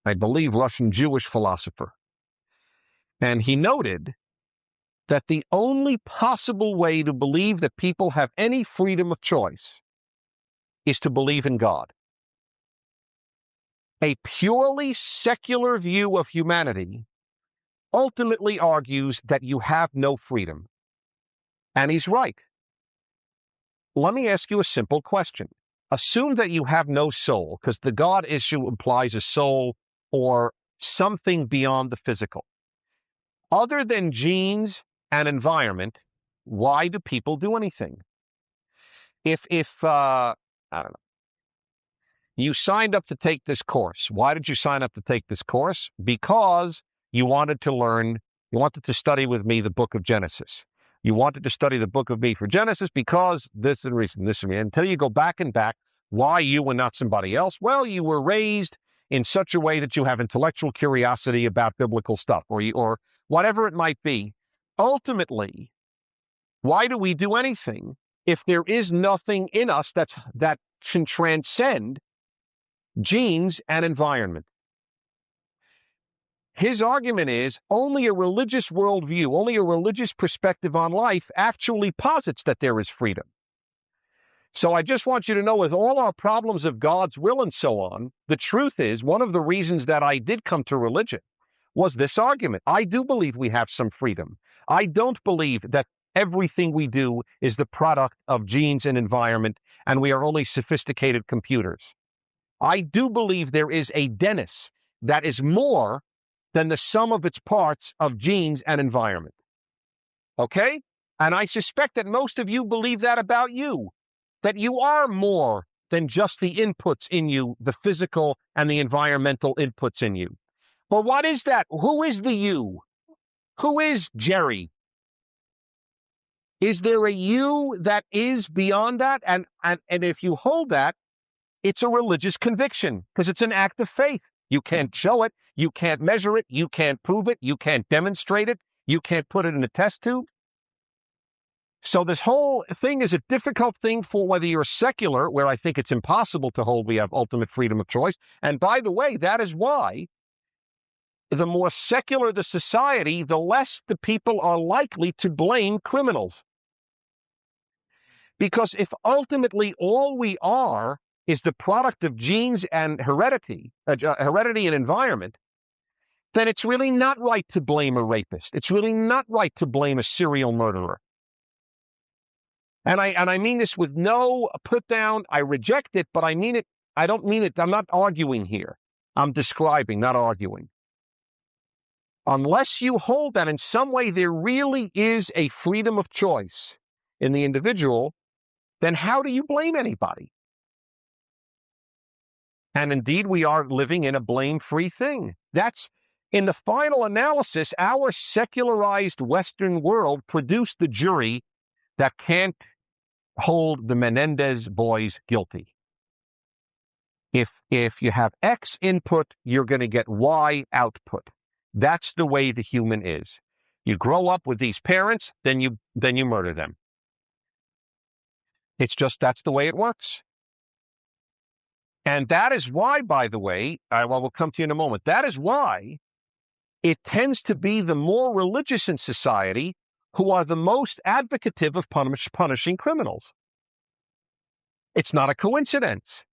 I believe, Russian Jewish philosopher. And he noted that the only possible way to believe that people have any freedom of choice is to believe in God. A purely secular view of humanity ultimately argues that you have no freedom. And he's right. Let me ask you a simple question. Assume that you have no soul, because the God issue implies a soul or something beyond the physical. Other than genes and environment, why do people do anything? If I don't know, you signed up to take this course. Why did you sign up to take this course? Because you wanted to learn, you wanted to study with me the book of Genesis. You wanted to study the book of me for Genesis because this and reason, this and until you go back and back, why you and not somebody else? Well, you were raised in such a way that you have intellectual curiosity about biblical stuff, or whatever it might be. Ultimately, why do we do anything if there is nothing in us that can transcend genes and environment? His argument is only a religious worldview, only a religious perspective on life actually posits that there is freedom. So I just want you to know, with all our problems of God's will and so on, the truth is one of the reasons that I did come to religion was this argument. I do believe we have some freedom. I don't believe that everything we do is the product of genes and environment, and we are only sophisticated computers. I do believe there is a Dennis that is more than the sum of its parts of genes and environment. Okay? And I suspect that most of you believe that about you, that you are more than just the inputs in you, the physical and the environmental inputs in you. But what is that? Who is the you? Who is Jerry? Is there a you that is beyond that? And if you hold that, it's a religious conviction because it's an act of faith. You can't show it. You can't measure it. You can't prove it. You can't demonstrate it. You can't put it in a test tube. So this whole thing is a difficult thing for whether you're secular, where I think it's impossible to hold we have ultimate freedom of choice. And by the way, that is why the more secular the society, the less the people are likely to blame criminals. Because if ultimately all we are is the product of genes and heredity and environment, then it's really not right to blame a rapist. It's really not right to blame a serial murderer. And I mean this with no put down. I reject it, but I mean it. I don't mean it. I'm not arguing here. I'm describing, not arguing. Unless you hold that in some way there really is a freedom of choice in the individual, then how do you blame anybody? And indeed, we are living in a blame-free thing. That's, in the final analysis, our secularized Western world produced the jury that can't hold the Menendez boys guilty. If you have X input, you're going to get Y output. That's the way the human is. You grow up with these parents, then you murder them. It's just, that's the way it works. And that is why, by the way, we'll come to you in a moment. That is why it tends to be the more religious in society who are the most advocative of punishing criminals. It's not a coincidence.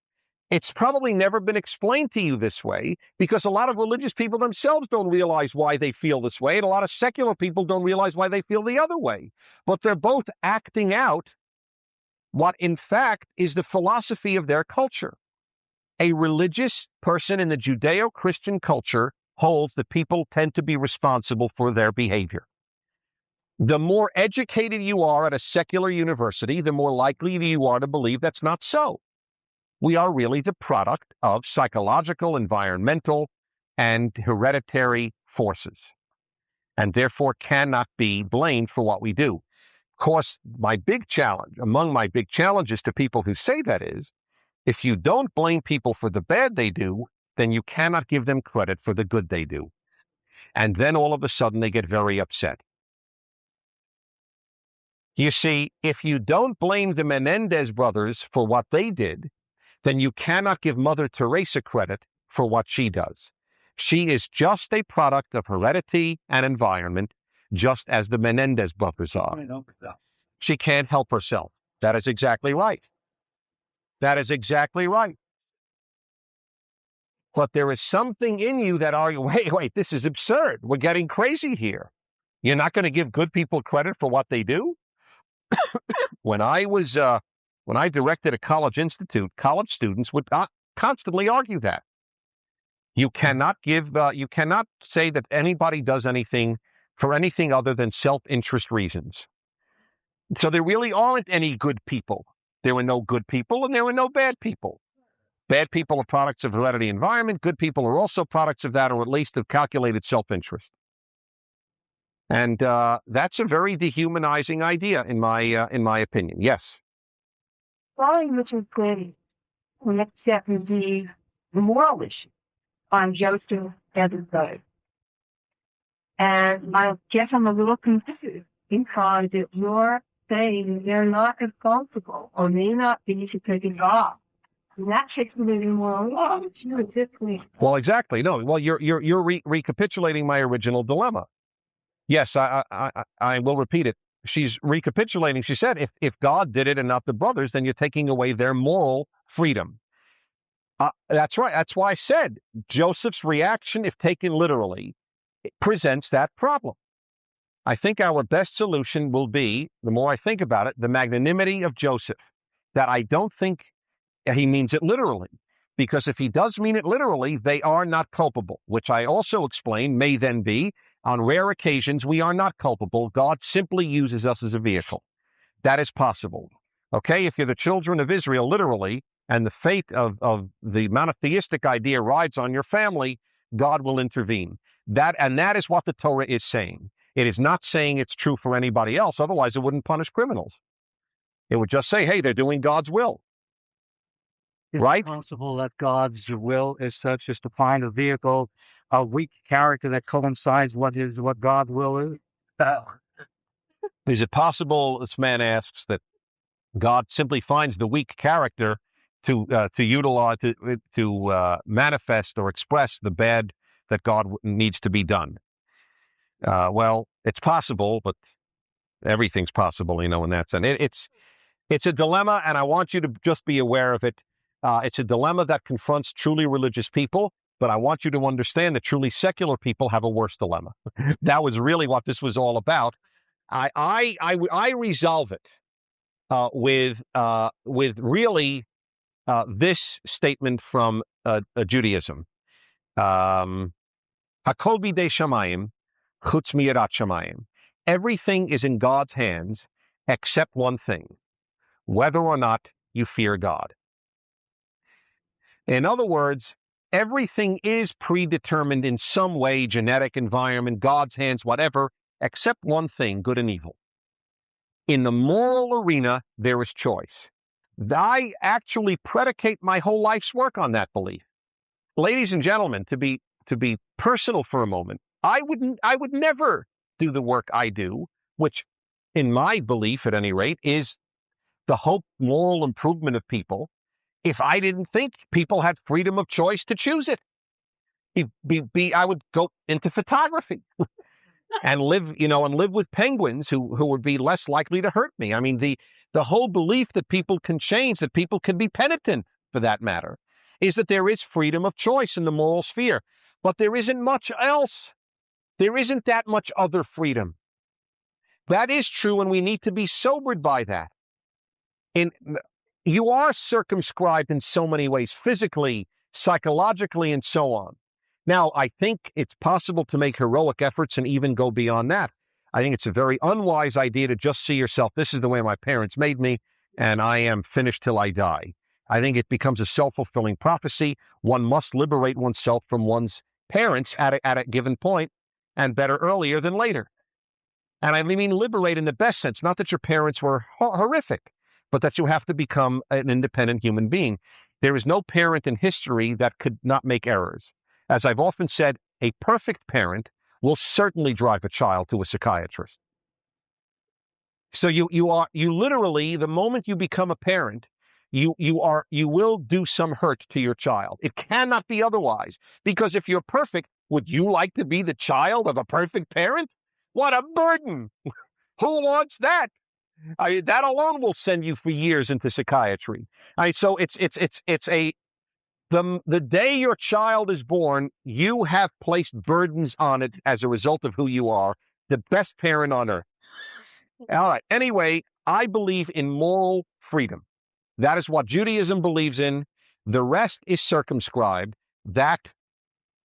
It's probably never been explained to you this way because a lot of religious people themselves don't realize why they feel this way, and a lot of secular people don't realize why they feel the other way. But they're both acting out what, in fact, is the philosophy of their culture. A religious person in the Judeo-Christian culture holds that people tend to be responsible for their behavior. The more educated you are at a secular university, the more likely you are to believe that's not so. We are really the product of psychological, environmental, and hereditary forces, and therefore cannot be blamed for what we do. Of course, among my big challenges to people who say that is, if you don't blame people for the bad they do, then you cannot give them credit for the good they do. And then all of a sudden they get very upset. You see, if you don't blame the Menendez brothers for what they did, then you cannot give Mother Teresa credit for what she does. She is just a product of heredity and environment, just as the Menendez brothers are. She can't help herself. That is exactly right. That is exactly right. But there is something in you that wait, this is absurd. We're getting crazy here. You're not going to give good people credit for what they do? When I directed a college institute, college students would constantly argue that. You cannot say that anybody does anything for anything other than self-interest reasons. So there really aren't any good people. There were no good people and there were no bad people. Bad people are products of heredity environment. Good people are also products of that, or at least of calculated self-interest. And that's a very dehumanizing idea, in my opinion. Yes. Following Richard Quinn, let's set the moral issue on Joseph and his side. And I guess I'm a little confused because if you're saying they're not responsible or may not be to take it off, that takes me to more law, which you exactly. Well, exactly. No. Well, you're recapitulating my original dilemma. Yes, I will repeat it. She's recapitulating. She said, if God did it and not the brothers, then you're taking away their moral freedom. That's right. That's why I said Joseph's reaction, if taken literally, presents that problem. I think our best solution will be, the more I think about it, the magnanimity of Joseph, that I don't think he means it literally. Because if he does mean it literally, they are not culpable, which I also explain may then be, on rare occasions, we are not culpable. God simply uses us as a vehicle. That is possible. Okay, if you're the children of Israel, literally, and the fate of the monotheistic idea rides on your family, God will intervene. That is what the Torah is saying. It is not saying it's true for anybody else. Otherwise, it wouldn't punish criminals. It would just say, hey, they're doing God's will. Is right? it possible that God's will is such as to find a vehicle, a weak character that coincides what God's will is? Is it possible, this man asks, that God simply finds the weak character to utilize, to manifest or express the bad that God needs to be done? Well, it's possible, but everything's possible, in that sense. It's a dilemma, and I want you to just be aware of it. It's a dilemma that confronts truly religious people, but I want you to understand that truly secular people have a worse dilemma. That was really what this was all about. I resolve it with really this statement from Judaism. Hakol bidei shamayim, chutz miyirat shamayim. Everything is in God's hands except one thing, whether or not you fear God. In other words, everything is predetermined in some way, genetic, environment, God's hands, whatever, except one thing, good and evil. In the moral arena, there is choice. I actually predicate my whole life's work on that belief. Ladies and gentlemen, to be personal for a moment, I would never do the work I do, which, in my belief at any rate, is the hope, moral improvement of people, if I didn't think people had freedom of choice to choose it. I would go into photography and live with penguins who would be less likely to hurt me. I mean, the whole belief that people can change, that people can be penitent, for that matter, is that there is freedom of choice in the moral sphere. But there isn't much else. There isn't that much other freedom. That is true, and we need to be sobered by that. You are circumscribed in so many ways, physically, psychologically, and so on. Now, I think it's possible to make heroic efforts and even go beyond that. I think it's a very unwise idea to just see yourself, this is the way my parents made me, and I am finished till I die. I think it becomes a self-fulfilling prophecy. One must liberate oneself from one's parents at a given point, and better earlier than later. And I mean liberate in the best sense, not that your parents were horrific, but that you have to become an independent human being. There is no parent in history that could not make errors. As I've often said, a perfect parent will certainly drive a child to a psychiatrist. So you literally, the moment you become a parent, you will do some hurt to your child. It cannot be otherwise. Because if you're perfect, would you like to be the child of a perfect parent? What a burden! Who wants that? That alone will send you for years into psychiatry. So the day your child is born, you have placed burdens on it as a result of who you are, the best parent on earth. All right. Anyway, I believe in moral freedom. That is what Judaism believes in. The rest is circumscribed. That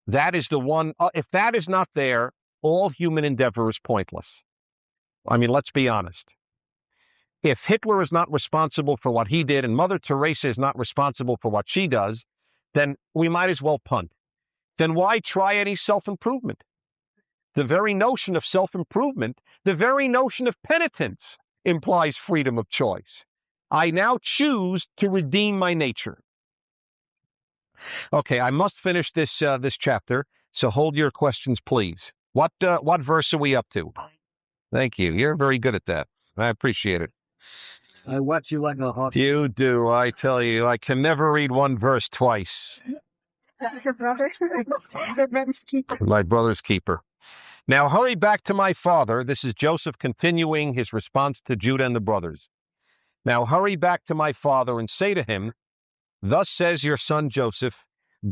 is the one. If that is not there, all human endeavor is pointless. I mean, let's be honest. If Hitler is not responsible for what he did and Mother Teresa is not responsible for what she does, then we might as well punt. Then why try any self-improvement? The very notion of self-improvement, the very notion of penitence implies freedom of choice. I now choose to redeem my nature. Okay, I must finish this chapter, so hold your questions, please. What verse are we up to? Thank you. You're very good at that. I appreciate it. I watch you like a hawk. You do. I tell you, I can never read one verse twice. Your brother? Your brother's keeper. My brother's keeper. Now hurry back to my father. This is Joseph continuing his response to Judah and the brothers. Now hurry back to my father and say to him, thus says your son Joseph,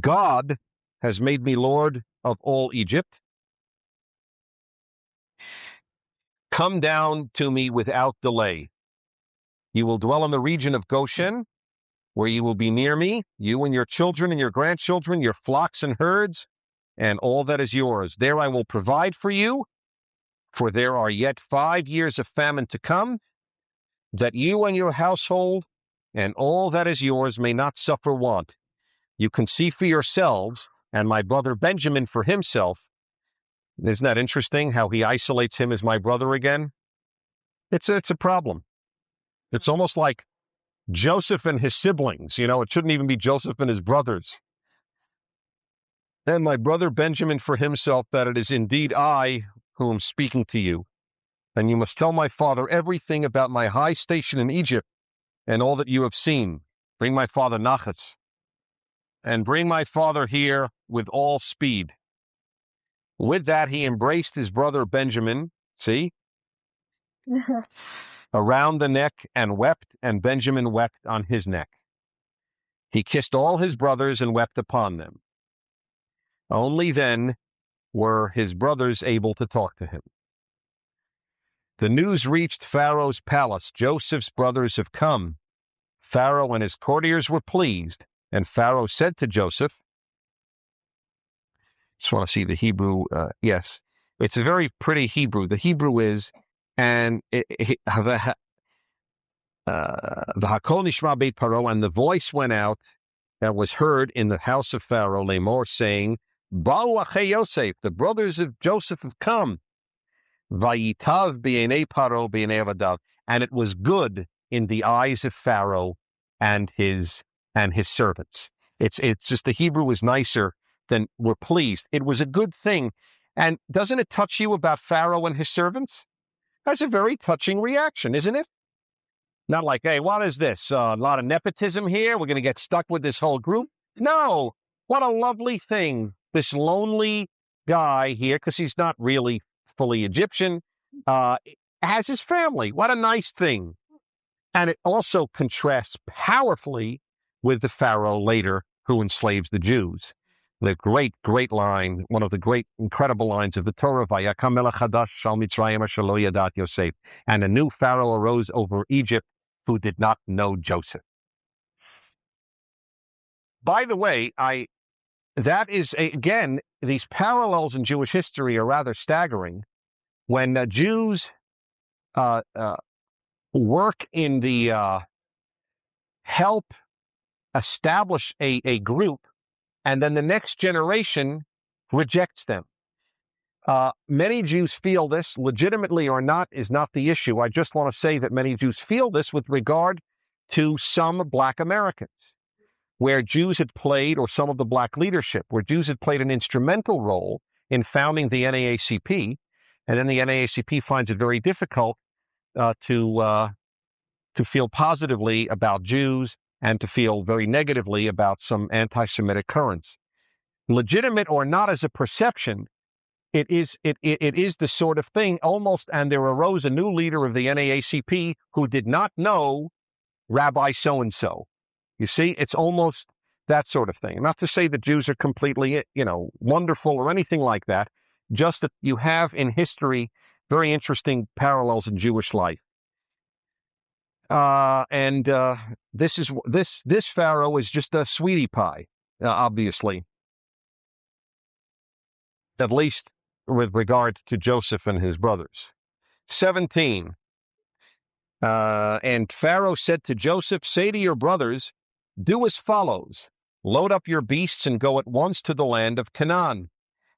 God has made me Lord of all Egypt. Come down to me without delay. You will dwell in the region of Goshen, where you will be near me, you and your children and your grandchildren, your flocks and herds, and all that is yours. There I will provide for you, for there are yet 5 years of famine to come, that you and your household and all that is yours may not suffer want. You can see for yourselves, and my brother Benjamin for himself. Isn't that interesting how he isolates him as my brother again? It's a problem. It's almost like Joseph and his siblings. You know, it shouldn't even be Joseph and his brothers. And my brother Benjamin for himself, that it is indeed I who am speaking to you. And you must tell my father everything about my high station in Egypt and all that you have seen. Bring my father Nachas. And bring my father here with all speed. With that, he embraced his brother Benjamin, see, around the neck and wept, and Benjamin wept on his neck. He kissed all his brothers and wept upon them. Only then were his brothers able to talk to him. The news reached Pharaoh's palace. Joseph's brothers have come. Pharaoh and his courtiers were pleased, and Pharaoh said to Joseph, just want to see the Hebrew. Yes, it's a very pretty Hebrew. The Hebrew is, and the Hakol Nishma Beit Paro, and the voice went out that was heard in the house of Pharaoh, Lamor, saying, Ba'u Achei Yosef, the brothers of Joseph have come. Vayitav b'yenei Paro b'yenei avadav, and it was good in the eyes of Pharaoh and his servants. It's just the Hebrew is nicer than we're pleased. It was a good thing. And doesn't it touch you about Pharaoh and his servants? That's a very touching reaction, isn't it? Not like, hey, what is this? A lot of nepotism here? We're going to get stuck with this whole group? No. What a lovely thing. This lonely guy here, because he's not really fully Egyptian, has his family. What a nice thing. And it also contrasts powerfully with the Pharaoh later who enslaves the Jews. The great, great line, one of the great, incredible lines of the Torah, Vayakam melech hadash shal Mitzrayim asher lo yadat Yosef. And a new Pharaoh arose over Egypt who did not know Joseph. By the way, that is, again, these parallels in Jewish history are rather staggering. When Jews work in the help establish a group, and then the next generation rejects them. Many Jews feel this, legitimately or not, is not the issue. I just want to say that many Jews feel this with regard to some black Americans, where Jews had played, or some of the black leadership, where Jews had played an instrumental role in founding the NAACP, and then the NAACP finds it very difficult to feel positively about Jews and to feel very negatively about some anti-Semitic currents. Legitimate or not as a perception, it is the sort of thing almost, and there arose a new leader of the NAACP who did not know Rabbi so-and-so. You see, it's almost that sort of thing. Not to say that Jews are completely, wonderful or anything like that, just that you have in history very interesting parallels in Jewish life. This Pharaoh is just a sweetie pie, obviously, at least with regard to Joseph and his brothers. 17. And Pharaoh said to Joseph, say to your brothers, do as follows. Load up your beasts and go at once to the land of Canaan.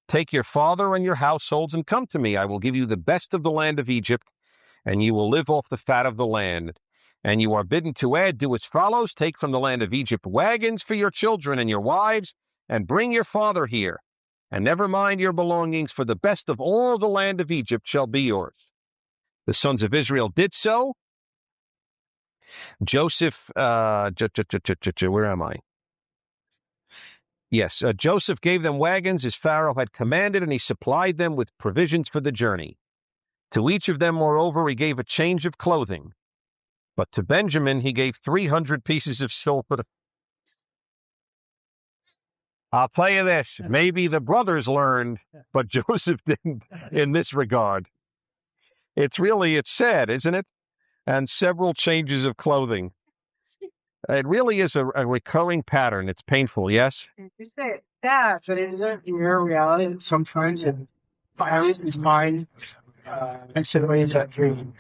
Take your father and your households and come to me. I will give you the best of the land of Egypt, and you will live off the fat of the land. And you are bidden to add, do as follows. Take from the land of Egypt wagons for your children and your wives, and bring your father here. And never mind your belongings, for the best of all the land of Egypt shall be yours. The sons of Israel did so. Joseph, where am I? Yes, Joseph gave them wagons as Pharaoh had commanded, and he supplied them with provisions for the journey. To each of them, moreover, he gave a change of clothing. But to Benjamin, he gave 300 pieces of silver. I'll tell you this, maybe the brothers learned, but Joseph didn't in this regard. It's sad, isn't it? And several changes of clothing. It really is a recurring pattern. It's painful, yes? You say it's sad, but isn't in your reality sometimes it violates his mind in some ways that dream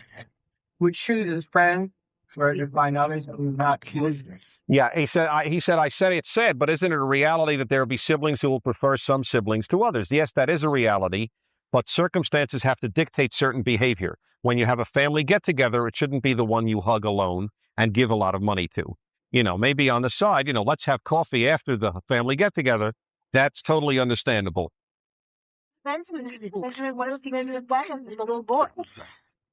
would choose his friend or to find others that would not choose. Yeah, he said it's sad, but isn't it a reality that there will be siblings who will prefer some siblings to others? Yes, that is a reality, but circumstances have to dictate certain behavior. When you have a family get-together, it shouldn't be the one you hug alone and give a lot of money to. Maybe on the side, let's have coffee after the family get-together. That's totally understandable. Benjamin, what if he made a little boy?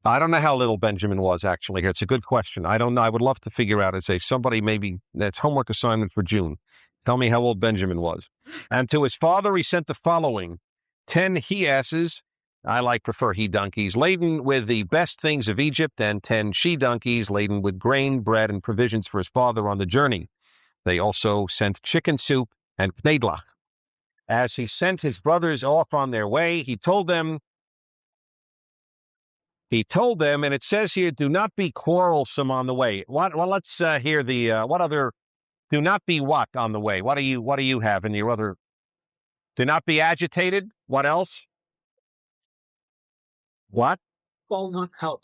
I don't know how little Benjamin was, actually. It's a good question. I don't know. I would love to figure out and say somebody maybe, that's homework assignment for June. Tell me how old Benjamin was. And to his father he sent the following: 10 he-asses, I prefer he-donkeys, laden with the best things of Egypt, and 10 she-donkeys laden with grain, bread, and provisions for his father on the journey. They also sent chicken soup and knedlach. As he sent his brothers off on their way, he told them, and it says here, do not be quarrelsome on the way. Well, let's hear the, what other, do not be what on the way? What do you have in your other, do not be agitated? What else? What? Fall not out.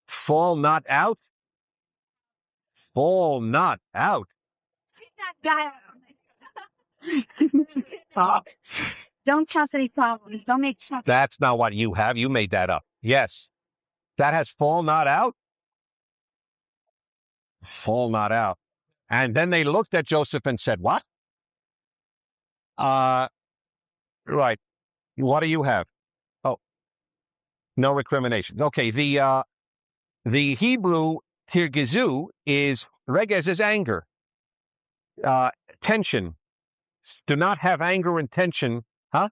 Fall not out? Fall not out. Don't cause any problems. Don't make trouble. That's not what you have. You made that up. Yes. That has fall not out? Fall not out. And then they looked at Joseph and said, what? Right. What do you have? Oh, no recriminations. Okay. The Hebrew tirgizu is, regez is anger. Tension. Do not have anger and tension. Huh?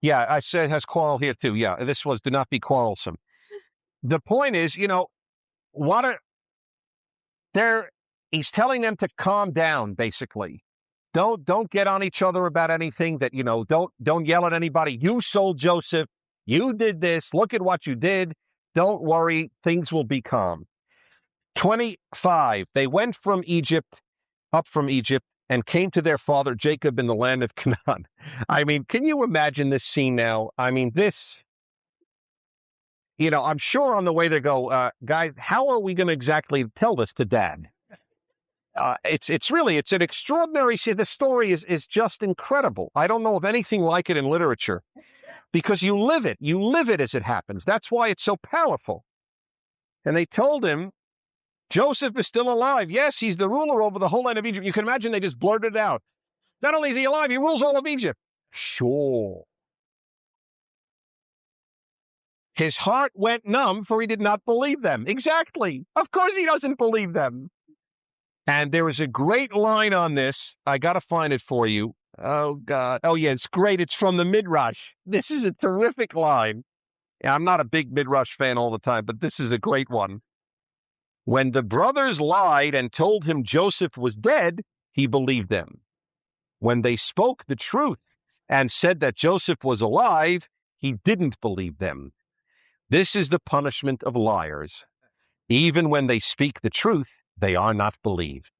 Yeah, I said it has quarrel here too. Yeah, this was do not be quarrelsome. The point is, he's telling them to calm down, basically. Don't get on each other about anything that, don't yell at anybody. You sold Joseph. You did this. Look at what you did. Don't worry. Things will be calm. 25. They went up from Egypt, and came to their father Jacob in the land of Canaan. I mean, can you imagine this scene now? I mean, this, I'm sure on the way to go, guys, how are we going to exactly tell this to Dad? It's an extraordinary scene. The story is just incredible. I don't know of anything like it in literature because you live it. You live it as it happens. That's why it's so powerful. And they told him, Joseph is still alive. Yes, he's the ruler over the whole land of Egypt. You can imagine they just blurted it out. Not only is he alive, he rules all of Egypt. Sure. His heart went numb, for he did not believe them. Exactly. Of course he doesn't believe them. And there is a great line on this. I got to find it for you. Oh, God. Oh, yeah, it's great. It's from the Midrash. This is a terrific line. Yeah, I'm not a big Midrash fan all the time, but this is a great one. When the brothers lied and told him Joseph was dead, he believed them. When they spoke the truth and said that Joseph was alive, he didn't believe them. This is the punishment of liars. Even when they speak the truth, they are not believed.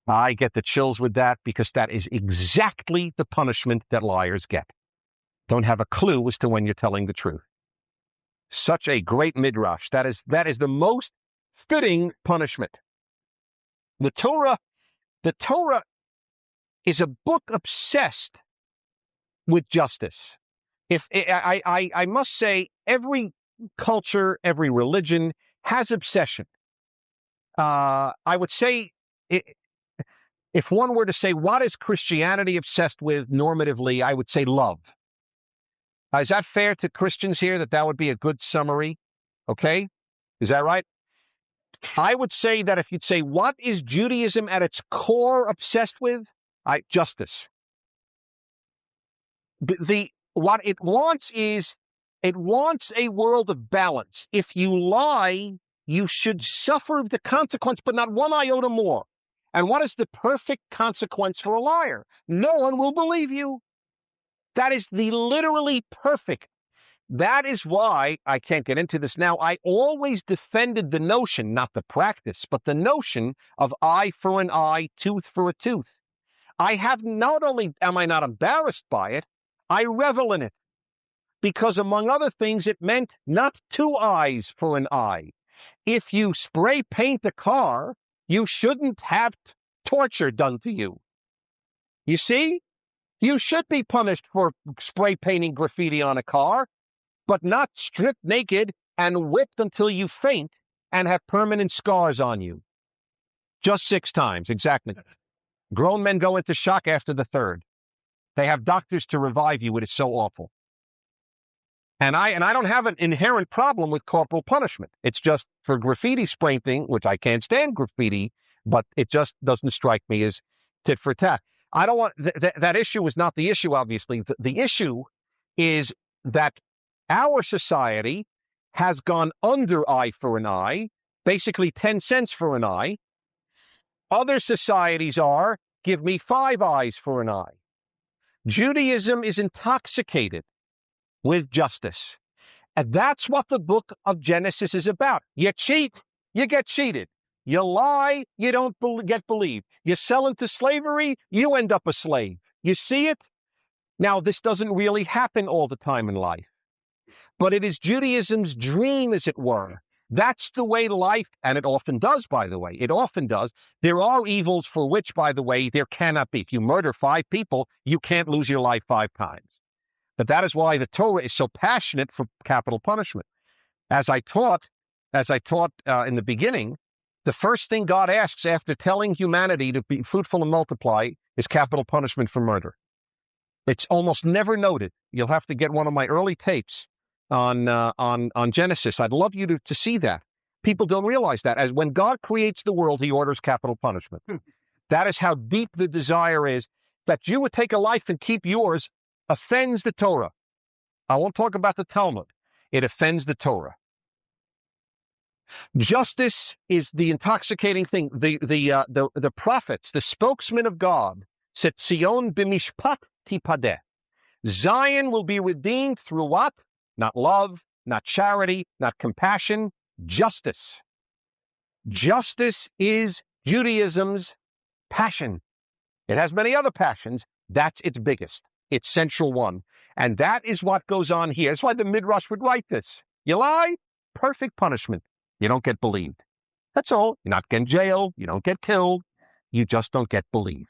I get the chills with that because that is exactly the punishment that liars get. Don't have a clue as to when you're telling the truth. Such a great midrash. That is the most fitting punishment. The Torah is a book obsessed with justice. I must say, every culture, every religion has obsession. I would say, if one were to say, what is Christianity obsessed with normatively, I would say love. Is that fair to Christians here, that would be a good summary? Okay? Is that right? I would say that if you'd say, what is Judaism at its core obsessed with? Justice. What it wants is, it wants a world of balance. If you lie, you should suffer the consequence, but not one iota more. And what is the perfect consequence for a liar? No one will believe you. That is the literally perfect. That is why, I can't get into this now, I always defended the notion, not the practice, but the notion of eye for an eye, tooth for a tooth. Not only am I not embarrassed by it, I revel in it. Because among other things, it meant not 2 eyes for an eye. If you spray paint a car, you shouldn't have torture done to you. You see? You should be punished for spray painting graffiti on a car, but not stripped naked and whipped until you faint and have permanent scars on you. Just 6 times, exactly. Grown men go into shock after the 3rd. They have doctors to revive you. It is so awful. And I don't have an inherent problem with corporal punishment. It's just for graffiti painting, which I can't stand graffiti, but it just doesn't strike me as tit for tat. I don't want that issue is not the issue, obviously. The issue is that our society has gone under eye for an eye, basically 10 cents for an eye. Other societies are, give me 5 eyes for an eye. Judaism is intoxicated with justice. And that's what the book of Genesis is about. You cheat, you get cheated. You lie, you don't get believed. You sell into slavery, you end up a slave. You see it? Now, this doesn't really happen all the time in life. But it is Judaism's dream, as it were. That's the way life, and it often does, by the way. It often does. There are evils for which, by the way, there cannot be. If you murder 5 people, you can't lose your life 5 times. But that is why the Torah is so passionate for capital punishment. As I taught in the beginning, the first thing God asks after telling humanity to be fruitful and multiply is capital punishment for murder. It's almost never noted. You'll have to get one of my early tapes on Genesis. I'd love you to see that. People don't realize that. As when God creates the world, he orders capital punishment. That is how deep the desire is. That you would take a life and keep yours offends the Torah. I won't talk about the Talmud. It offends the Torah. Justice is the intoxicating thing. The prophets, the spokesman of God, said, Zion b'mishpat tipadeh. Zion will be redeemed through what? Not love, not charity, not compassion, justice. Justice is Judaism's passion. It has many other passions. That's its biggest, its central one. And that is what goes on here. That's why the Midrash would write this. You lie, perfect punishment. You don't get believed. That's all. You're not getting jailed. You don't get killed. You just don't get believed.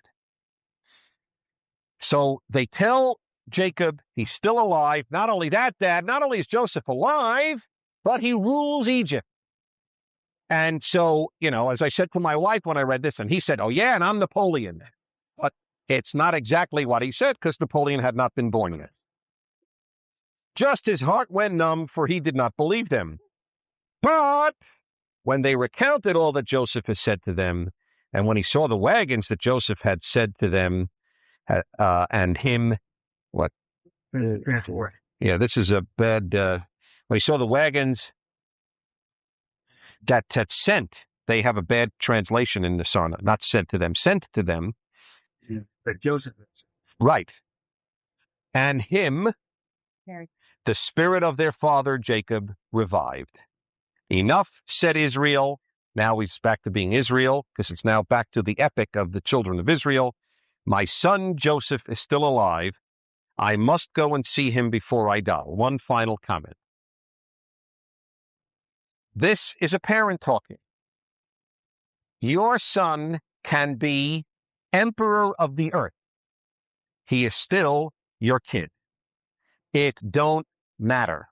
So they tell Jacob he's still alive. Not only that, Dad, not only is Joseph alive, but he rules Egypt. And so, as I said to my wife when I read this, and he said, oh yeah, and I'm Napoleon. But it's not exactly what he said, because Napoleon had not been born yet. Just his heart went numb, for he did not believe them. But when they recounted all that Joseph had said to them, and when he saw the wagons that Joseph had said to them, and him, what? Yeah, this is a bad, when he saw the wagons that had sent, they have a bad translation in the Sarna, not sent to them, sent to them. Yeah, but Joseph. Right. And him, the spirit of their father Jacob revived. Enough, said Israel. Now he's back to being Israel, because it's now back to the epic of the children of Israel. My son Joseph is still alive. I must go and see him before I die. One final comment. This is a parent talking. Your son can be emperor of the earth. He is still your kid. It don't matter.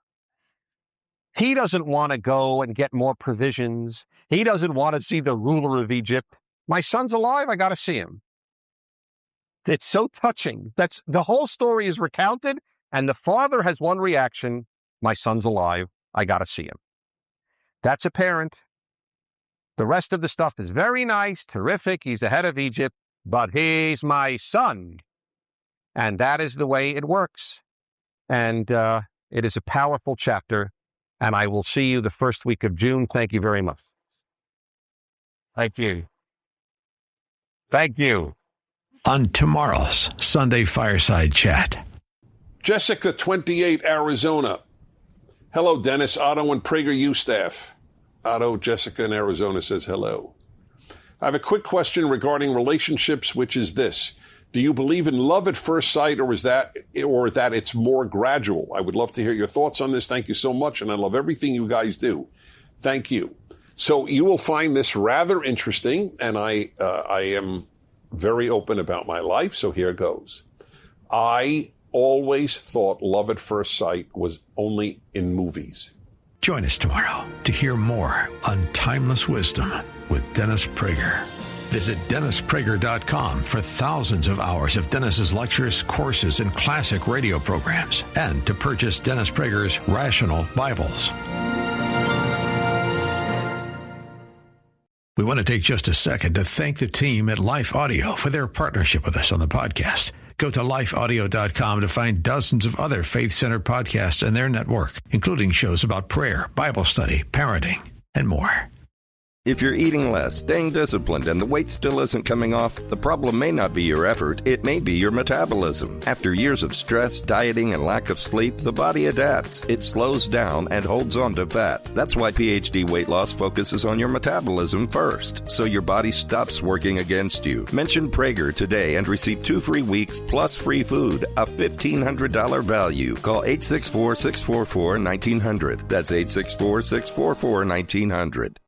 He doesn't want to go and get more provisions. He doesn't want to see the ruler of Egypt. My son's alive. I got to see him. It's so touching. That's the whole story is recounted, and the father has one reaction. My son's alive. I got to see him. That's a parent. The rest of the stuff is very nice, terrific. He's the head of Egypt, but he's my son. And that is the way it works. And it is a powerful chapter. And I will see you the first week of June. Thank you very much. Thank you. Thank you. On tomorrow's Sunday Fireside Chat. Jessica, 28, Arizona. Hello, Dennis, Otto, and PragerU staff. Otto, Jessica in Arizona says hello. I have a quick question regarding relationships, which is this. Do you believe in love at first sight, or that it's more gradual? I would love to hear your thoughts on this. Thank you so much, and I love everything you guys do. Thank you. So you will find this rather interesting, and I am very open about my life, so here goes. I always thought love at first sight was only in movies. Join us tomorrow to hear more on Timeless Wisdom with Dennis Prager. Visit DennisPrager.com for thousands of hours of Dennis's lectures, courses, and classic radio programs, and to purchase Dennis Prager's Rational Bibles. We want to take just a second to thank the team at Life Audio for their partnership with us on the podcast. Go to lifeaudio.com to find dozens of other faith-centered podcasts in their network, including shows about prayer, Bible study, parenting, and more. If you're eating less, staying disciplined, and the weight still isn't coming off, the problem may not be your effort, it may be your metabolism. After years of stress, dieting, and lack of sleep, the body adapts. It slows down and holds on to fat. That's why PhD Weight Loss focuses on your metabolism first, so your body stops working against you. Mention Prager today and receive 2 free weeks plus free food, a $1,500 value. Call 864-644-1900. That's 864-644-1900.